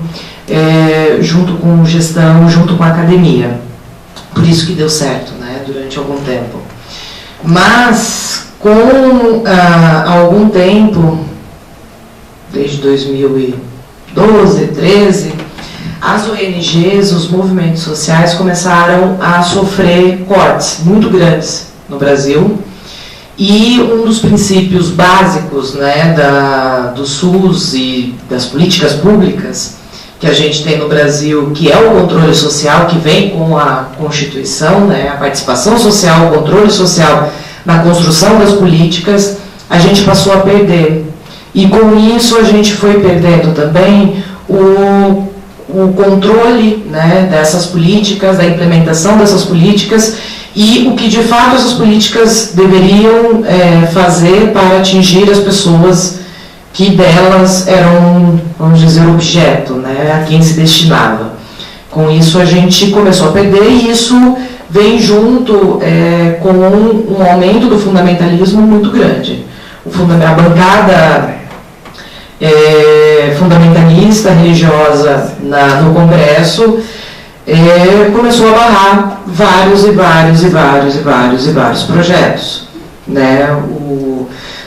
junto com gestão, junto com a academia. Por isso que deu certo, né, durante algum tempo. Mas, com algum tempo, desde 2012, 2013, as ONGs, os movimentos sociais começaram a sofrer cortes muito grandes no Brasil. E um dos princípios básicos, né, do SUS e das políticas públicas que a gente tem no Brasil, que é o controle social, que vem com a Constituição, né, a participação social, o controle social na construção das políticas, a gente passou a perder. E com isso a gente foi perdendo também o controle, né, dessas políticas, da implementação dessas políticas, e o que de fato essas políticas deveriam fazer para atingir as pessoas que delas eram, vamos dizer, objeto, né, a quem se destinava. Com isso a gente começou a perder, e isso vem junto com um aumento do fundamentalismo muito grande. A bancada fundamentalista, religiosa no Congresso começou a barrar vários projetos, né?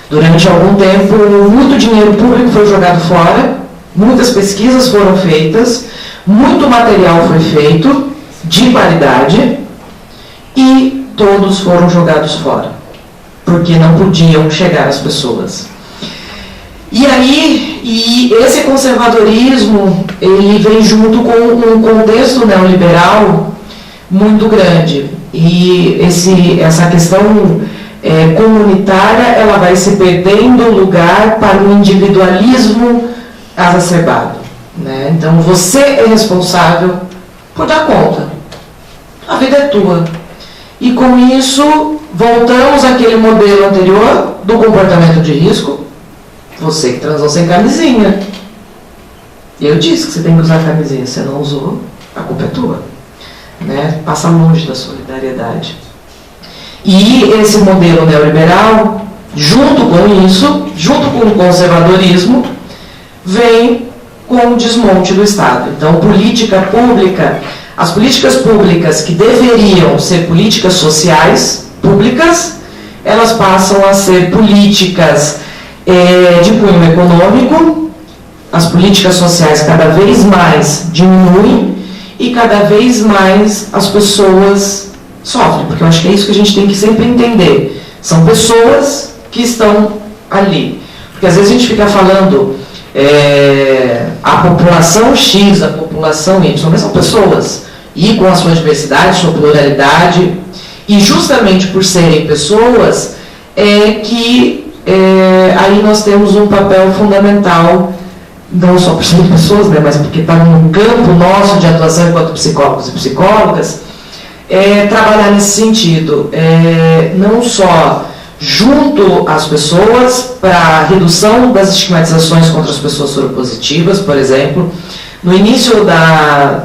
Durante algum tempo, muito dinheiro público foi jogado fora, muitas pesquisas foram feitas, muito material foi feito, de qualidade, e todos foram jogados fora, porque não podiam chegar às pessoas. E aí, esse conservadorismo, ele vem junto com um contexto neoliberal muito grande. E essa questão comunitária, ela vai se perdendo lugar para o individualismo exacerbado, né? Então, você é responsável por dar conta. A vida é tua. E com isso, voltamos àquele modelo anterior do comportamento de risco, Você que transou sem camisinha. Eu disse que você tem que usar camisinha. Você não usou, a culpa é tua. Né? Passa longe da solidariedade. E esse modelo neoliberal, junto com isso, junto com o conservadorismo, vem com o desmonte do Estado. Então, política pública, as políticas públicas que deveriam ser políticas sociais públicas, elas passam a ser políticas de cunho econômico. As políticas sociais cada vez mais diminuem e cada vez mais as pessoas sofrem, porque eu acho que é isso que a gente tem que sempre entender. São pessoas que estão ali. Porque às vezes a gente fica falando a população X, a população Y, mas são pessoas, e com a sua diversidade, sua pluralidade, e justamente por serem pessoas, que aí nós temos um papel fundamental, não só por serem pessoas, né, mas porque está no campo nosso de atuação enquanto psicólogos e psicólogas, trabalhar nesse sentido, não só junto às pessoas para a redução das estigmatizações contra as pessoas soropositivas, por exemplo. No início da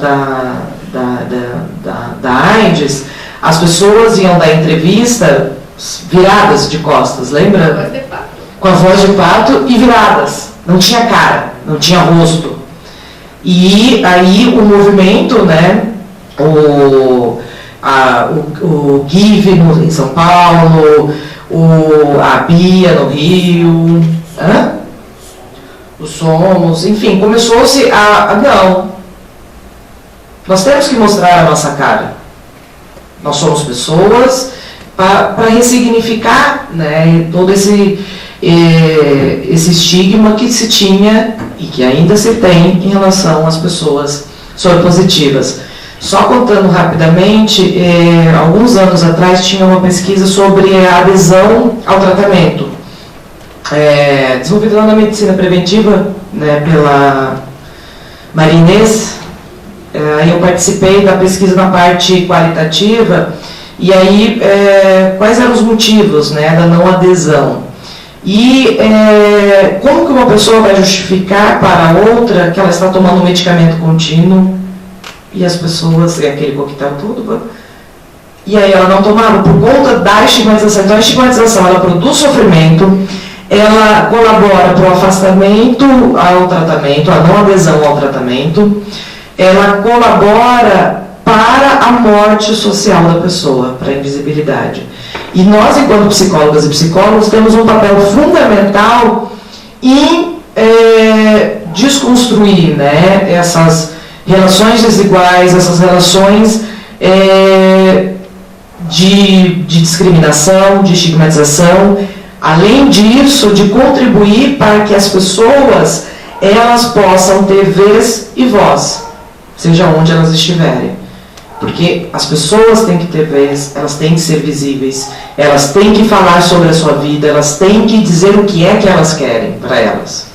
AIDS, as pessoas iam dar entrevista viradas de costas, lembra? Com a voz de pato e viradas. Não tinha cara, não tinha rosto. E aí o movimento, né, o Give em São Paulo, a Bia no Rio, o Somos, enfim, começou-se não, nós temos que mostrar a nossa cara. Nós somos pessoas para ressignificar, né, todo esse estigma que se tinha e que ainda se tem em relação às pessoas soropositivas. Só contando rapidamente, alguns anos atrás tinha uma pesquisa sobre a adesão ao tratamento, desenvolvida lá na medicina preventiva, né, pela Maria Inês. Eu participei da pesquisa na parte qualitativa, e aí quais eram os motivos, né, da não adesão. E como que uma pessoa vai justificar para a outra que ela está tomando um medicamento contínuo e as pessoas, aquele coquetel tudo, e aí ela não tomava por conta da estigmatização. Então a estigmatização, ela produz sofrimento, ela colabora para o afastamento ao tratamento, a não adesão ao tratamento, ela colabora para a morte social da pessoa, para a invisibilidade. E nós, enquanto psicólogas e psicólogos, temos um papel fundamental em desconstruir, né, essas relações desiguais, essas relações de discriminação, de estigmatização. Além disso, de contribuir para que as pessoas elas possam ter vez e voz, seja onde elas estiverem. Porque as pessoas têm que ter vez, elas têm que ser visíveis, elas têm que falar sobre a sua vida, elas têm que dizer o que é que elas querem para elas.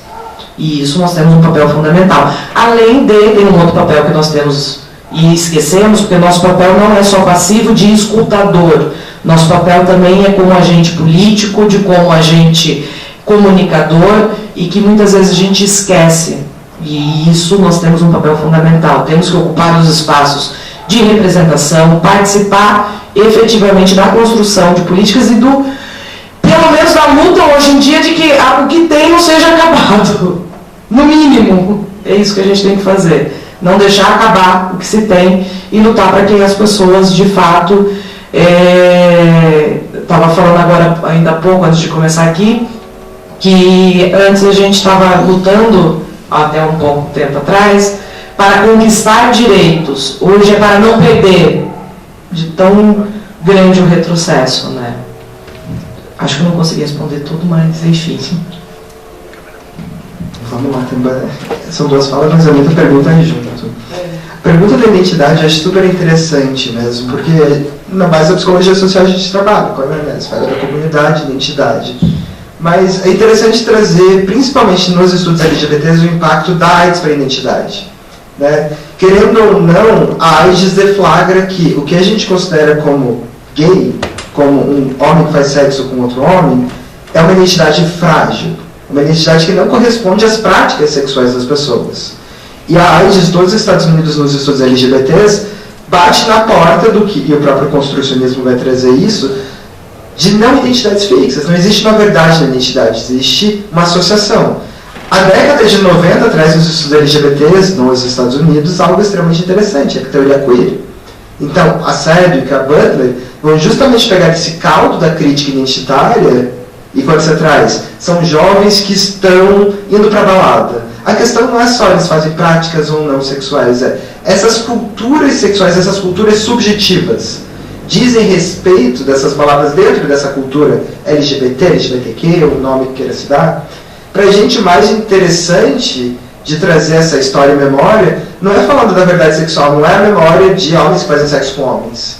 E isso nós temos um papel fundamental. Além de, tem um outro papel que nós temos e esquecemos, porque nosso papel não é só passivo de escutador. Nosso papel também é como agente político, de como agente comunicador, e que muitas vezes a gente esquece. E isso nós temos um papel fundamental. Temos que ocupar os espaços de representação, participar efetivamente da construção de políticas e pelo menos da luta hoje em dia de que o que tem não seja acabado. No mínimo, é isso que a gente tem que fazer. Não deixar acabar o que se tem e lutar para que as pessoas, de fato, estava falando agora, ainda há pouco, antes de começar aqui, que antes a gente estava lutando, até um pouco tempo atrás, para conquistar direitos. Hoje é para não perder, de tão grande o retrocesso, né? Acho que eu não consegui responder tudo, mas enfim. Vamos lá, são duas falas, mas é muita pergunta aí junto. A pergunta da identidade eu acho super interessante mesmo, porque na base da psicologia social a gente trabalha com a esfera da comunidade, identidade. Mas é interessante trazer, principalmente nos estudos LGBTs, o impacto da AIDS para a identidade. Né? Querendo ou não, a AIDS deflagra que o que a gente considera como gay, como um homem que faz sexo com outro homem, é uma identidade frágil. uma identidade que não corresponde às práticas sexuais das pessoas. E a AIDS dos Estados Unidos nos estudos LGBTs bate na porta do que, e o próprio construcionismo vai trazer isso, de não identidades fixas. Não existe uma verdade na identidade, existe uma associação. A década de 90 traz nos estudos LGBTs nos Estados Unidos algo extremamente interessante, a teoria queer. Então, a Sedgwick e a Butler vão justamente pegar esse caldo da crítica identitária e quando você traz, são jovens que estão indo para a balada. A questão não é só eles fazem práticas ou não sexuais, essas culturas sexuais, essas culturas subjetivas, dizem respeito dessas palavras dentro dessa cultura LGBT, LGBTQ, o nome que queira se dar. Para a gente, mais interessante de trazer essa história e memória, não é falando da verdade sexual, não é a memória de homens que fazem sexo com homens.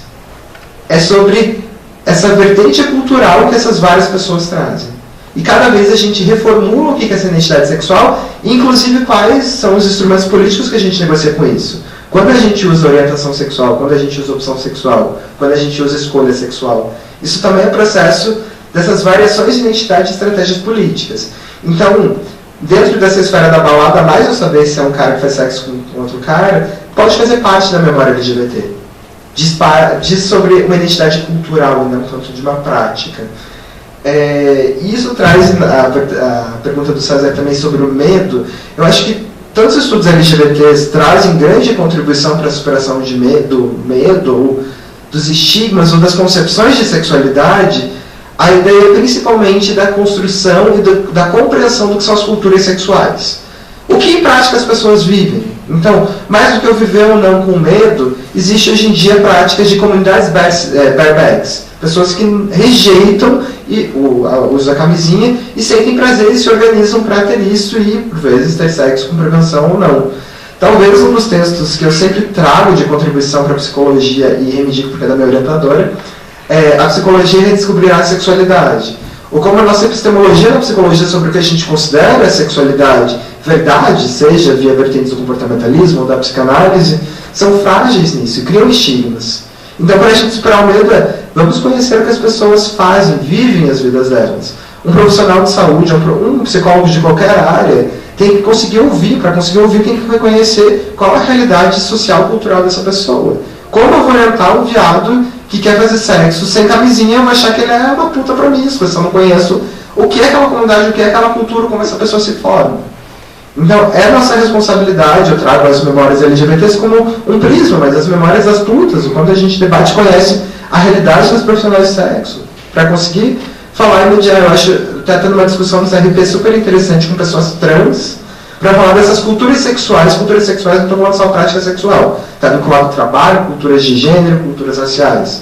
É sobre essa vertente cultural que essas várias pessoas trazem. E cada vez a gente reformula o que é essa identidade sexual, inclusive quais são os instrumentos políticos que a gente negocia com isso. Quando a gente usa orientação sexual, quando a gente usa opção sexual, quando a gente usa escolha sexual, isso também é processo dessas variações de identidade e estratégias políticas. Então, dentro dessa esfera da balada, mais eu saber se é um cara que faz sexo com outro cara, pode fazer parte da memória LGBT. Diz sobre uma identidade cultural e não tanto de uma prática. E isso traz a pergunta do César também sobre o medo. Eu acho que tantos estudos LGBTs trazem grande contribuição para a superação de medo, ou dos estigmas ou das concepções de sexualidade, a ideia principalmente da construção e da compreensão do que são as culturas sexuais. O que em prática as pessoas vivem? Então, mais do que eu viver ou não com medo, existe hoje em dia práticas de comunidades barebags, pessoas que rejeitam o uso da camisinha e sentem prazer e se organizam para ter isso e, por vezes, ter sexo com prevenção ou não. Talvez um dos textos que eu sempre trago de contribuição para a psicologia e reivindico porque é da minha orientadora, a psicologia redescobrirá a sexualidade. Ou como a nossa epistemologia na psicologia sobre o que a gente considera a sexualidade, verdade, seja via vertentes do comportamentalismo ou da psicanálise, são frágeis nisso e criam estigmas. Então, para a gente superar o medo, vamos conhecer o que as pessoas fazem, vivem as vidas delas. Um profissional de saúde, um psicólogo de qualquer área, tem que conseguir ouvir. Para conseguir ouvir, tem que reconhecer qual é a realidade social, cultural dessa pessoa. Como eu vou orientar um viado que quer fazer sexo sem camisinha, eu vou achar que ele é uma puta promíscua, se eu não conheço o que é aquela comunidade, o que é aquela cultura, como essa pessoa se forma. Então, é nossa responsabilidade, eu trago as memórias LGBTs como um prisma, mas as memórias das putas, o quanto a gente debate e conhece a realidade dos profissionais de sexo, para conseguir falar e mediar. Eu acho, está tendo uma discussão no CRP super interessante com pessoas trans, para falar dessas culturas sexuais não estou falando só prática sexual, está vinculado ao trabalho, culturas de gênero, culturas raciais,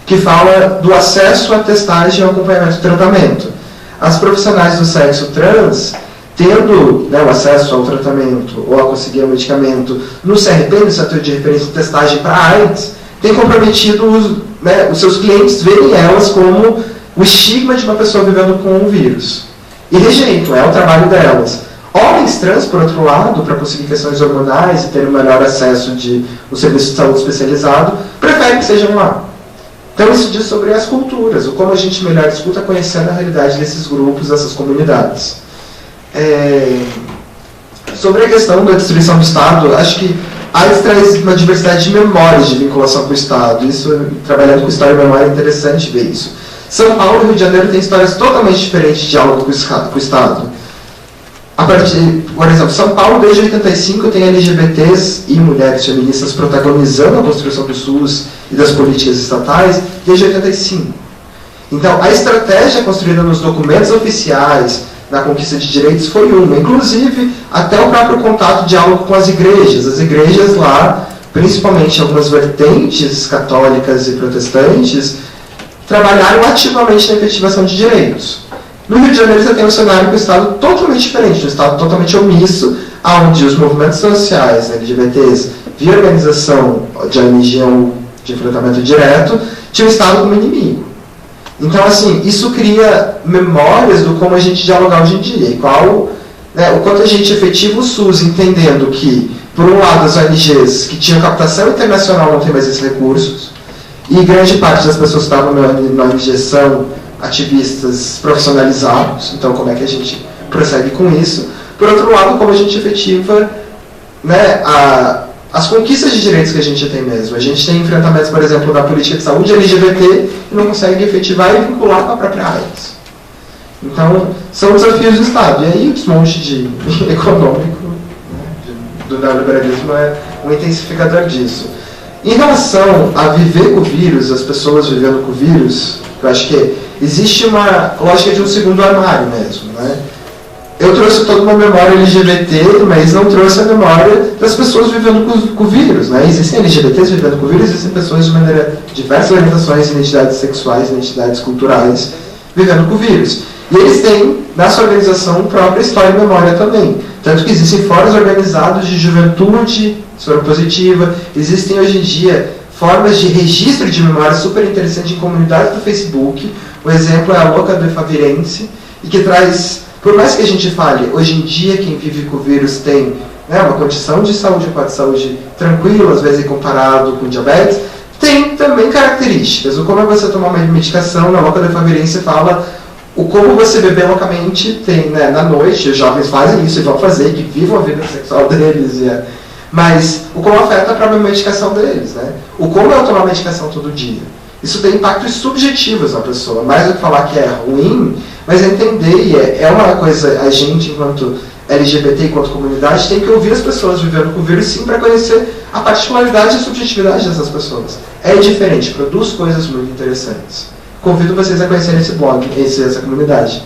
que fala do acesso à testagem, ao acompanhamento e tratamento. As profissionais do sexo trans, tendo o acesso ao tratamento ou a conseguir o medicamento no CRP, no Centro de Referência de Testagem para AIDS, tem comprometido os seus clientes verem elas como o estigma de uma pessoa vivendo com um vírus. E rejeitam, é o trabalho delas. Homens trans, por outro lado, para conseguir questões hormonais e ter um melhor acesso de um serviço de saúde especializado, preferem que sejam lá. Então isso diz sobre as culturas, o como a gente melhor escuta conhecendo a realidade desses grupos, dessas comunidades. Sobre a questão da destruição do Estado, acho que a AIDS traz uma diversidade de memórias de vinculação com o Estado. Isso, trabalhando com história e memória, é interessante ver isso. São Paulo e Rio de Janeiro têm histórias totalmente diferentes de diálogo com o Estado. Por exemplo, São Paulo, desde 85, tem LGBTs e mulheres feministas protagonizando a construção do SUS e das políticas estatais desde 85. Então, a estratégia construída nos documentos oficiais, na conquista de direitos, foi uma. Inclusive, até o próprio contato, diálogo com as igrejas. As igrejas lá, principalmente algumas vertentes católicas e protestantes, trabalharam ativamente na efetivação de direitos. No Rio de Janeiro você tem um cenário com o Estado totalmente diferente, um Estado totalmente omisso, onde os movimentos sociais, LGBTs, via organização de ONG ou de enfrentamento direto, tinha o Estado como inimigo. Então, assim, isso cria memórias do como a gente dialogar hoje em dia, e o quanto a gente efetiva o SUS, entendendo que, por um lado, as ONGs que tinham captação internacional não têm mais esses recursos, e grande parte das pessoas que estavam na ONG são ativistas profissionalizados, então como é que a gente prossegue com isso. Por outro lado, como a gente efetiva, né, as conquistas de direitos que a gente tem mesmo. A gente tem enfrentamentos, por exemplo, da política de saúde LGBT e não consegue efetivar e vincular com a própria AIDS. Então, são desafios do Estado. E aí, o desmonte econômico, né, do neoliberalismo é um intensificador disso. Em relação a viver com o vírus, as pessoas vivendo com o vírus, eu acho que existe uma lógica de um segundo armário mesmo, né? Eu trouxe toda uma memória LGBT, mas não trouxe a memória das pessoas vivendo com o vírus, né? Existem LGBTs vivendo com o vírus, existem pessoas de diversas orientações, identidades sexuais, identidades culturais, vivendo com o vírus. E eles têm, na sua organização, própria história e memória também. Tanto que existem fóruns organizados de juventude soropositiva, existem hoje em dia formas de registro de memória super interessantes em comunidades do Facebook. O exemplo é a Louca do Favirense, e que traz, por mais que a gente fale, hoje em dia quem vive com o vírus tem, né, uma condição de saúde, um quadro de saúde tranquilo, às vezes comparado com diabetes, tem também características. O como é você tomar uma medicação, na Louca do Favirense fala o como você beber loucamente, tem, né, na noite, os jovens fazem isso e vão fazer, que vivam a vida sexual deles, mas o como afeta a própria medicação deles, né? O como é tomar medicação todo dia. Isso tem impactos subjetivos na pessoa, mais do que falar que é ruim, mas é entender, e é uma coisa, a gente, enquanto LGBT, enquanto comunidade, tem que ouvir as pessoas vivendo com o vírus, sim, para conhecer a particularidade e a subjetividade dessas pessoas. É diferente, produz coisas muito interessantes. Convido vocês a conhecerem esse blog, essa comunidade.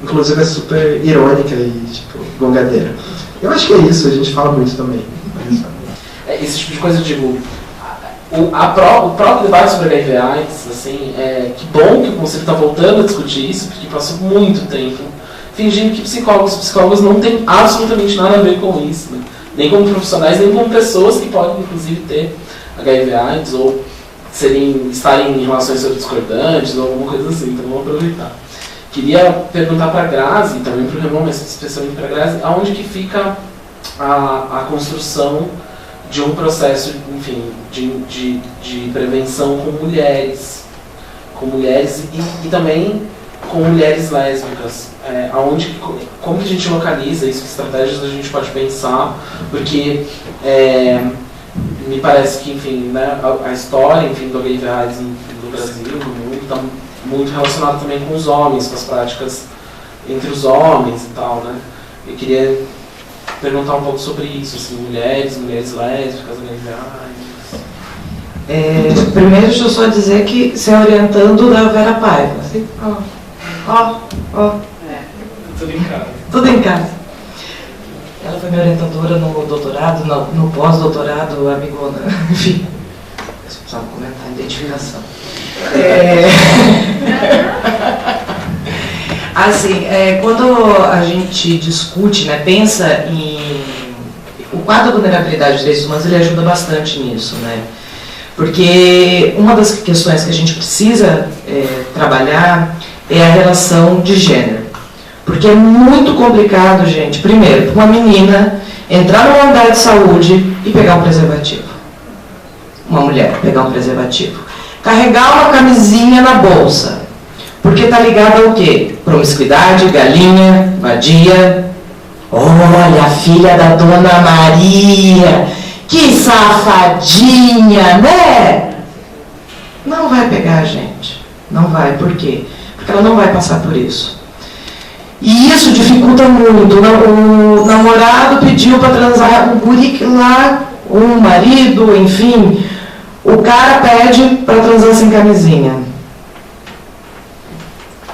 Inclusive é super irônica e, tipo, gongadeira. Eu acho que é isso, a gente fala muito também. Esse tipo de coisa, eu digo, o próprio debate sobre HIV/AIDS, assim, que bom que o Conselho está voltando a discutir isso, porque passou muito tempo fingindo que psicólogos não têm absolutamente nada a ver com isso, né? Nem como profissionais, nem como pessoas que podem, inclusive, ter HIV/AIDS ou estarem em relações discordantes ou alguma coisa assim, então vamos aproveitar. Queria perguntar para a Grazi, também para o Ramon, mas especialmente para a Grazi, aonde que fica a construção de um processo, enfim, de prevenção com mulheres e também com mulheres lésbicas. Como que a gente localiza isso, que estratégias a gente pode pensar, porque me parece que, enfim, né, a história, enfim, do HIV/AIDS no Brasil, no mundo, está muito relacionada também com os homens, com as práticas entre os homens e tal, né? Eu queria perguntar um pouco sobre isso, assim, mulheres lésbicas, HIV/AIDS. Primeiro, deixa eu só dizer que se orientando da Vera Paiva. Assim, Tudo em casa. Tudo em casa. Ela foi minha orientadora no doutorado, no pós-doutorado, amigona, enfim. Eu precisava comentar a identificação. Assim, quando a gente discute, né, pensa em... O quadro da vulnerabilidade de direitos humanos, ele ajuda bastante nisso, né? Porque uma das questões que a gente precisa trabalhar é a relação de gênero. Porque é muito complicado, gente, primeiro, uma menina entrar numa unidade de saúde e pegar um preservativo. Uma mulher pegar um preservativo. Carregar uma camisinha na bolsa. Porque está ligado ao quê? Promiscuidade, galinha, vadia. Olha, a filha da Dona Maria, que safadinha, né? Não vai pegar, gente. Não vai. Por quê? Porque ela não vai passar por isso. E isso dificulta muito. O namorado pediu para transar, o guri lá, o marido, enfim, o cara pede para transar sem camisinha.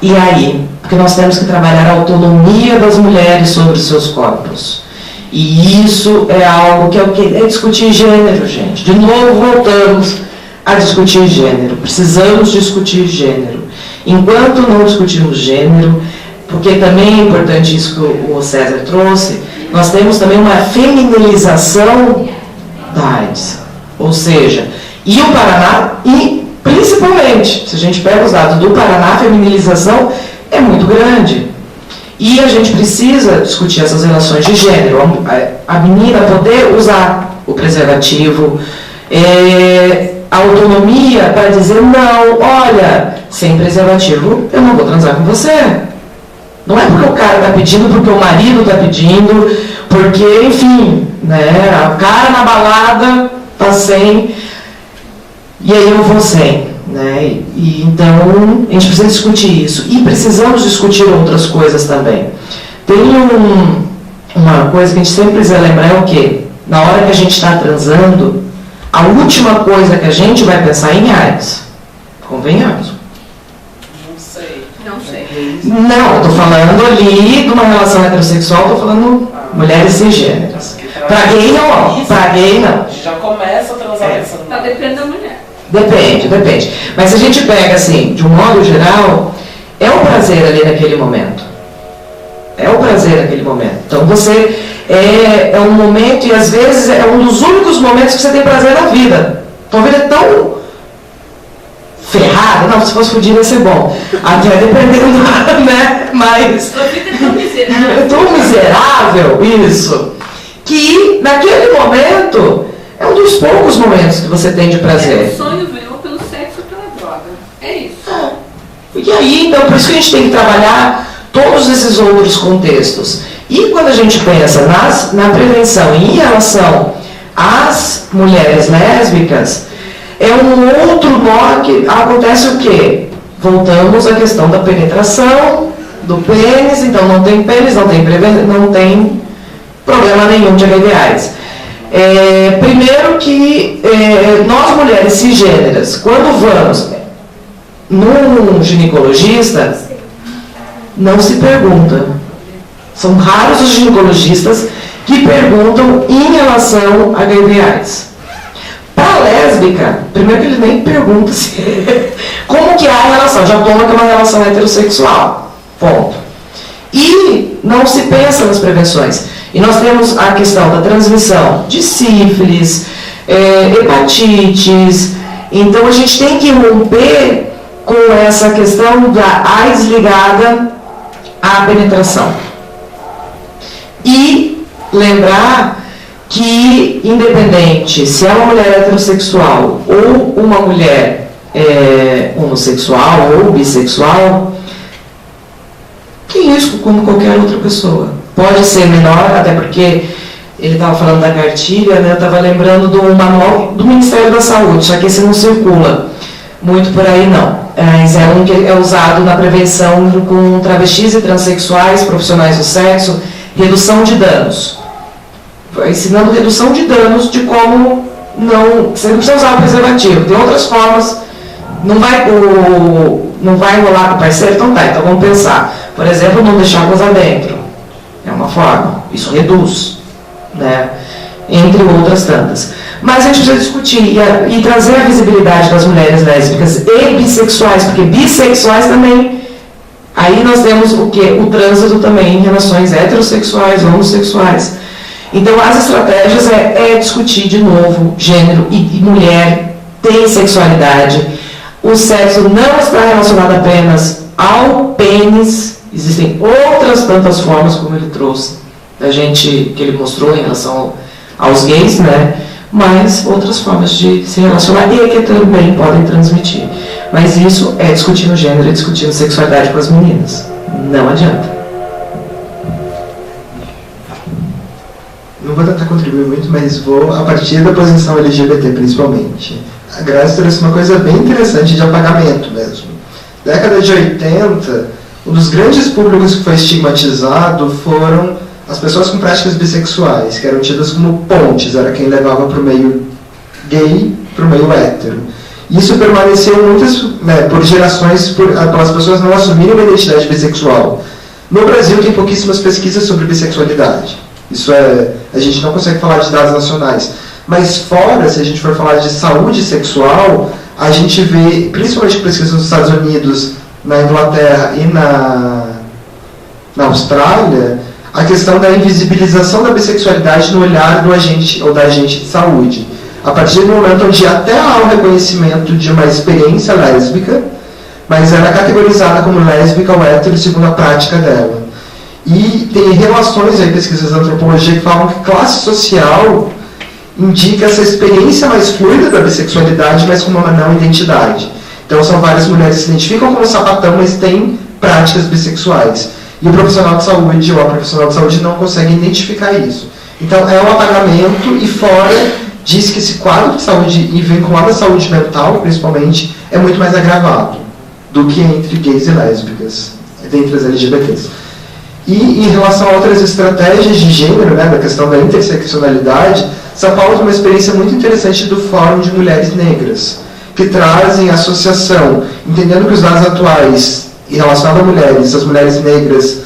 E aí? Porque nós temos que trabalhar a autonomia das mulheres sobre os seus corpos. E isso é algo que é discutir gênero, gente. De novo, voltamos a discutir gênero. Precisamos discutir gênero. Enquanto não discutirmos gênero, porque também é importante isso que o César trouxe, nós temos também uma feminilização da AIDS. Ou seja, e o Paraná, e principalmente, se a gente pega os dados do Paraná, a feminilização é muito grande. E a gente precisa discutir essas relações de gênero. A menina poder usar o preservativo, a autonomia para dizer, não, olha, sem preservativo eu não vou transar com você. Não é porque o cara está pedindo, porque o marido está pedindo, porque, enfim, né, o cara na balada está sem, e aí eu vou sem. Né? E, então, a gente precisa discutir isso. E precisamos discutir outras coisas também. Tem uma coisa que a gente sempre precisa lembrar, é o quê? Na hora que a gente está transando, a última coisa que a gente vai pensar é em AIDS. Convenhamos. Não sei. Não, eu estou falando ali de uma relação heterossexual, estou falando mulheres cisgêneras. Para gay não, para gay não. A gente já começa a transar pensando. Tá, depende da mulher. Depende. Mas se a gente pega assim, de um modo geral, é um prazer ali naquele momento. É um prazer naquele momento. Então você é um momento, e às vezes é um dos únicos momentos que você tem prazer na vida. Então a vida é tão ferrada, não, se fosse fodida ia ser bom. Até dependendo, né? Mas. A vida é tão miserável. É tão miserável, isso. Que naquele momento é um dos poucos momentos que você tem de prazer. É o sonho veio pelo sexo ou pela droga. É isso. E aí, então, por isso que a gente tem que trabalhar todos esses outros contextos. E quando a gente pensa na prevenção em relação às mulheres lésbicas, é um outro nó que acontece o quê? Voltamos à questão da penetração, do pênis, então não tem pênis, não tem problema nenhum de HIV/AIDS. Primeiro que nós mulheres cisgêneras, quando vamos num ginecologista, não se pergunta. São raros os ginecologistas que perguntam em relação a HIV/AIDS. Para a lésbica, primeiro que ele nem pergunta como que é a relação, já toma que é uma relação heterossexual. Ponto. E não se pensa nas prevenções. E nós temos a questão da transmissão de sífilis, hepatites. Então a gente tem que romper com essa questão da AIDS ligada à penetração. E lembrar que, independente se é uma mulher heterossexual ou uma mulher homossexual ou bissexual, tem risco como qualquer outra pessoa. Pode ser menor, até porque ele estava falando da cartilha, né? Eu estava lembrando do manual do Ministério da Saúde, só que esse não circula muito por aí não. Mas é um que é usado na prevenção com travestis e transexuais, profissionais do sexo, redução de danos. Ensinando redução de danos de como não... Você não precisa usar o preservativo, tem outras formas. Não vai rolar com o parceiro? Então tá, então vamos pensar. Por exemplo, não deixar coisa dentro. É uma forma. Isso reduz, né? Entre outras tantas. Mas a gente precisa discutir e trazer a visibilidade das mulheres lésbicas e bissexuais, porque bissexuais também... Aí nós temos o quê? O trânsito também em relações heterossexuais, homossexuais. Então, as estratégias é discutir de novo gênero e mulher tem sexualidade. O sexo não está relacionado apenas ao pênis. Existem outras tantas formas, como ele trouxe, que ele mostrou em relação aos gays, né? Mas outras formas de se relacionar e que também podem transmitir. Mas isso é discutindo gênero e discutindo sexualidade com as meninas. Não adianta. Não vou tentar contribuir muito, mas vou a partir da posição LGBT principalmente. A Grazi trouxe uma coisa bem interessante de apagamento mesmo. Década de 80, um dos grandes públicos que foi estigmatizado foram as pessoas com práticas bissexuais, que eram tidas como pontes, era quem levava para o meio gay, para o meio hétero. Isso permaneceu por gerações, pelas pessoas não assumirem uma identidade bissexual. No Brasil tem pouquíssimas pesquisas sobre bissexualidade. Isso a gente não consegue falar de dados nacionais. Mas fora, se a gente for falar de saúde sexual, a gente vê, principalmente pesquisas nos Estados Unidos, na Inglaterra e na Austrália, a questão da invisibilização da bissexualidade no olhar do agente ou da agente de saúde. A partir do momento onde até há o reconhecimento de uma experiência lésbica, mas ela é categorizada como lésbica ou hétero segundo a prática dela. E tem relações aí, pesquisas da antropologia, que falam que classe social indica essa experiência mais fluida da bissexualidade, mas com uma não identidade. Então são várias mulheres que se identificam como sapatão, mas têm práticas bissexuais. e o profissional de saúde ou a profissional de saúde não consegue identificar isso. Então, é um apagamento e fora diz que esse quadro de saúde, e vinculado à saúde mental, principalmente, é muito mais agravado do que entre gays e lésbicas, dentre as LGBTs. E em relação a outras estratégias de gênero, né, da questão da interseccionalidade, São Paulo tem uma experiência muito interessante do Fórum de Mulheres Negras, que trazem associação, entendendo que os dados atuais em relação a mulheres, as mulheres negras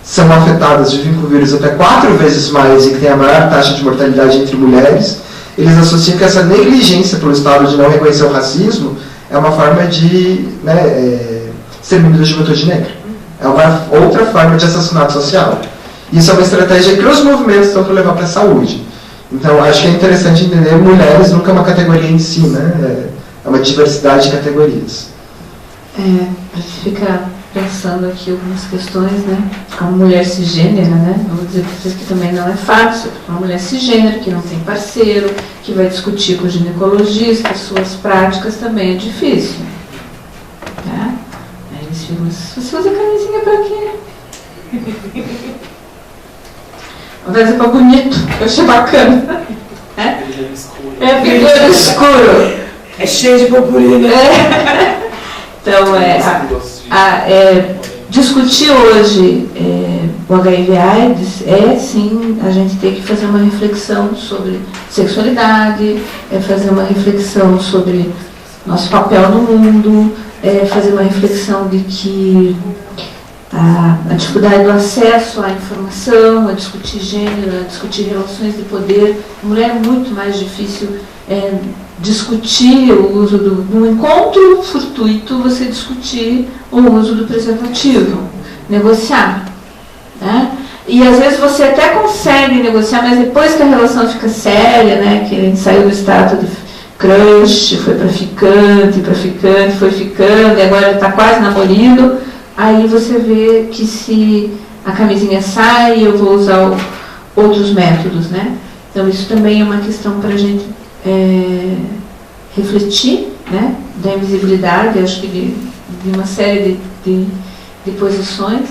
são afetadas, vivem com o vírus até 4 vezes mais e que tem a maior taxa de mortalidade entre mulheres. Eles associam que essa negligência pelo Estado de não reconhecer o racismo é uma forma de extermínio da juventude negra. É uma outra forma de assassinato social. Isso é uma estratégia que os movimentos estão para levar para a saúde. Então, acho que é interessante entender, mulheres nunca é uma categoria em si, né? É uma diversidade de categorias. A gente fica pensando aqui algumas questões, né? Como mulher cisgênera, né? Vou dizer para vocês que também não é fácil. Uma mulher cisgênera que não tem parceiro, que vai discutir com o ginecologista, suas práticas também é difícil. Tá? Aí eles ficam, você usa camisinha para quê? Vai dizer para bonito, eu achei bacana. É brilhante escuro. É cheio de purpurina. Então, discutir hoje o HIV/AIDS sim, a gente tem que fazer uma reflexão sobre sexualidade, fazer uma reflexão sobre nosso papel no mundo, fazer uma reflexão de que a dificuldade do acesso à informação, a discutir gênero, a discutir relações de poder. Mulher é muito mais difícil discutir o uso do encontro fortuito, você discutir o uso do preservativo, negociar. Né? E às vezes você até consegue negociar, mas depois que a relação fica séria, né, que a gente saiu do status de crush, foi para ficante, foi ficando, e agora está quase namorando, aí você vê que se a camisinha sai, eu vou usar outros métodos, né? Então isso também é uma questão para a gente refletir, né? Da invisibilidade, acho que de uma série de posições.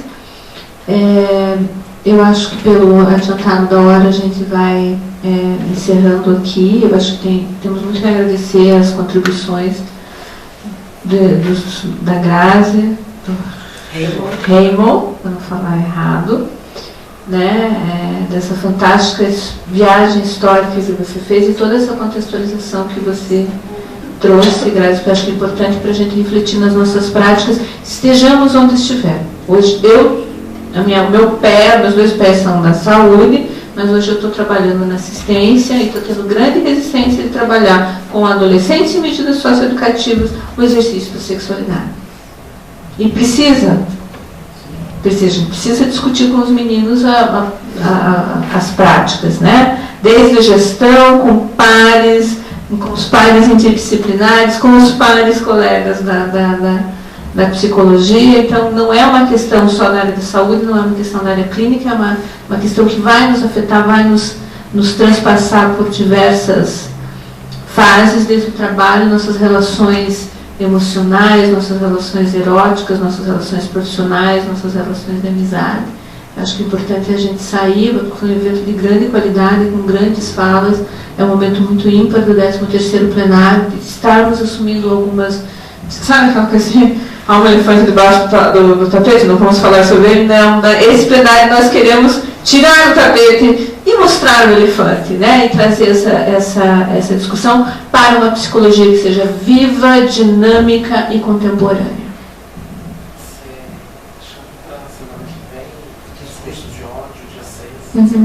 Eu acho que pelo adiantado da hora a gente vai encerrando aqui. Eu acho que temos muito que agradecer as contribuições da Grazi, do Raymond, para não falar errado, né, dessa fantástica viagem histórica que você fez e toda essa contextualização que você trouxe, Grazi, porque eu acho que é importante para a gente refletir nas nossas práticas, estejamos onde estiver. Hoje meus 2 pés são da saúde, mas hoje eu estou trabalhando na assistência e estou tendo grande resistência de trabalhar com adolescentes em medidas socioeducativas o exercício da sexualidade. E precisa discutir com os meninos as práticas, né? Desde a gestão, com os pares interdisciplinares, com os pares colegas da psicologia. Então, não é uma questão só na área da saúde, não é uma questão na área clínica, é uma questão que vai nos afetar, vai nos transpassar por diversas fases desse trabalho, nossas relações emocionais, nossas relações eróticas, nossas relações profissionais, nossas relações de amizade. Acho que o importante é a gente sair com um evento de grande qualidade, com grandes falas. É um momento muito ímpar do 13º plenário, de estarmos assumindo algumas... Sabe aquela coisa assim, há um elefante debaixo do tapete, não vamos falar sobre ele? Não, esse plenário nós queremos tirar o tapete e mostrar o elefante, né? E trazer essa discussão para uma psicologia que seja viva, dinâmica e contemporânea.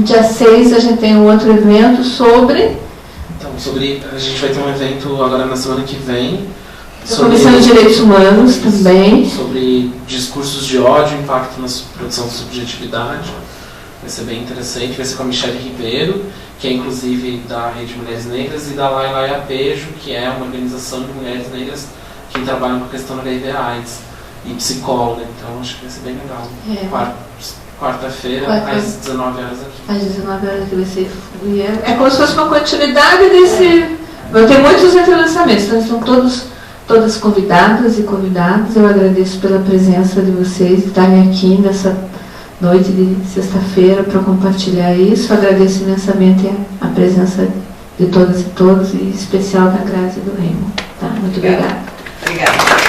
Dia 6 a gente tem um outro evento sobre... Então, a gente vai ter um evento agora na semana que vem. Da Comissão de Direitos Humanos também. Sobre discursos de ódio, impacto na produção de subjetividade. Vai ser bem interessante, vai ser com a Michelle Ribeiro, que é inclusive da Rede Mulheres Negras, e da Laila Pejo, que é uma organização de mulheres negras que trabalham com a questão da HIV/AIDS e psicóloga. Então acho que vai ser bem legal. Quarta-feira, às 19 horas aqui. Às 19 horas aqui vai ser. É como se fosse uma continuidade desse. Vai ter muitos entrelaçamentos, então estão todas convidadas e convidados. Eu agradeço pela presença de vocês, de estarem aqui noite de sexta-feira para compartilhar isso. Agradeço imensamente a presença de todas e todos, e em especial da Grazi e do Raymond. Tá? Muito obrigada. Obrigada.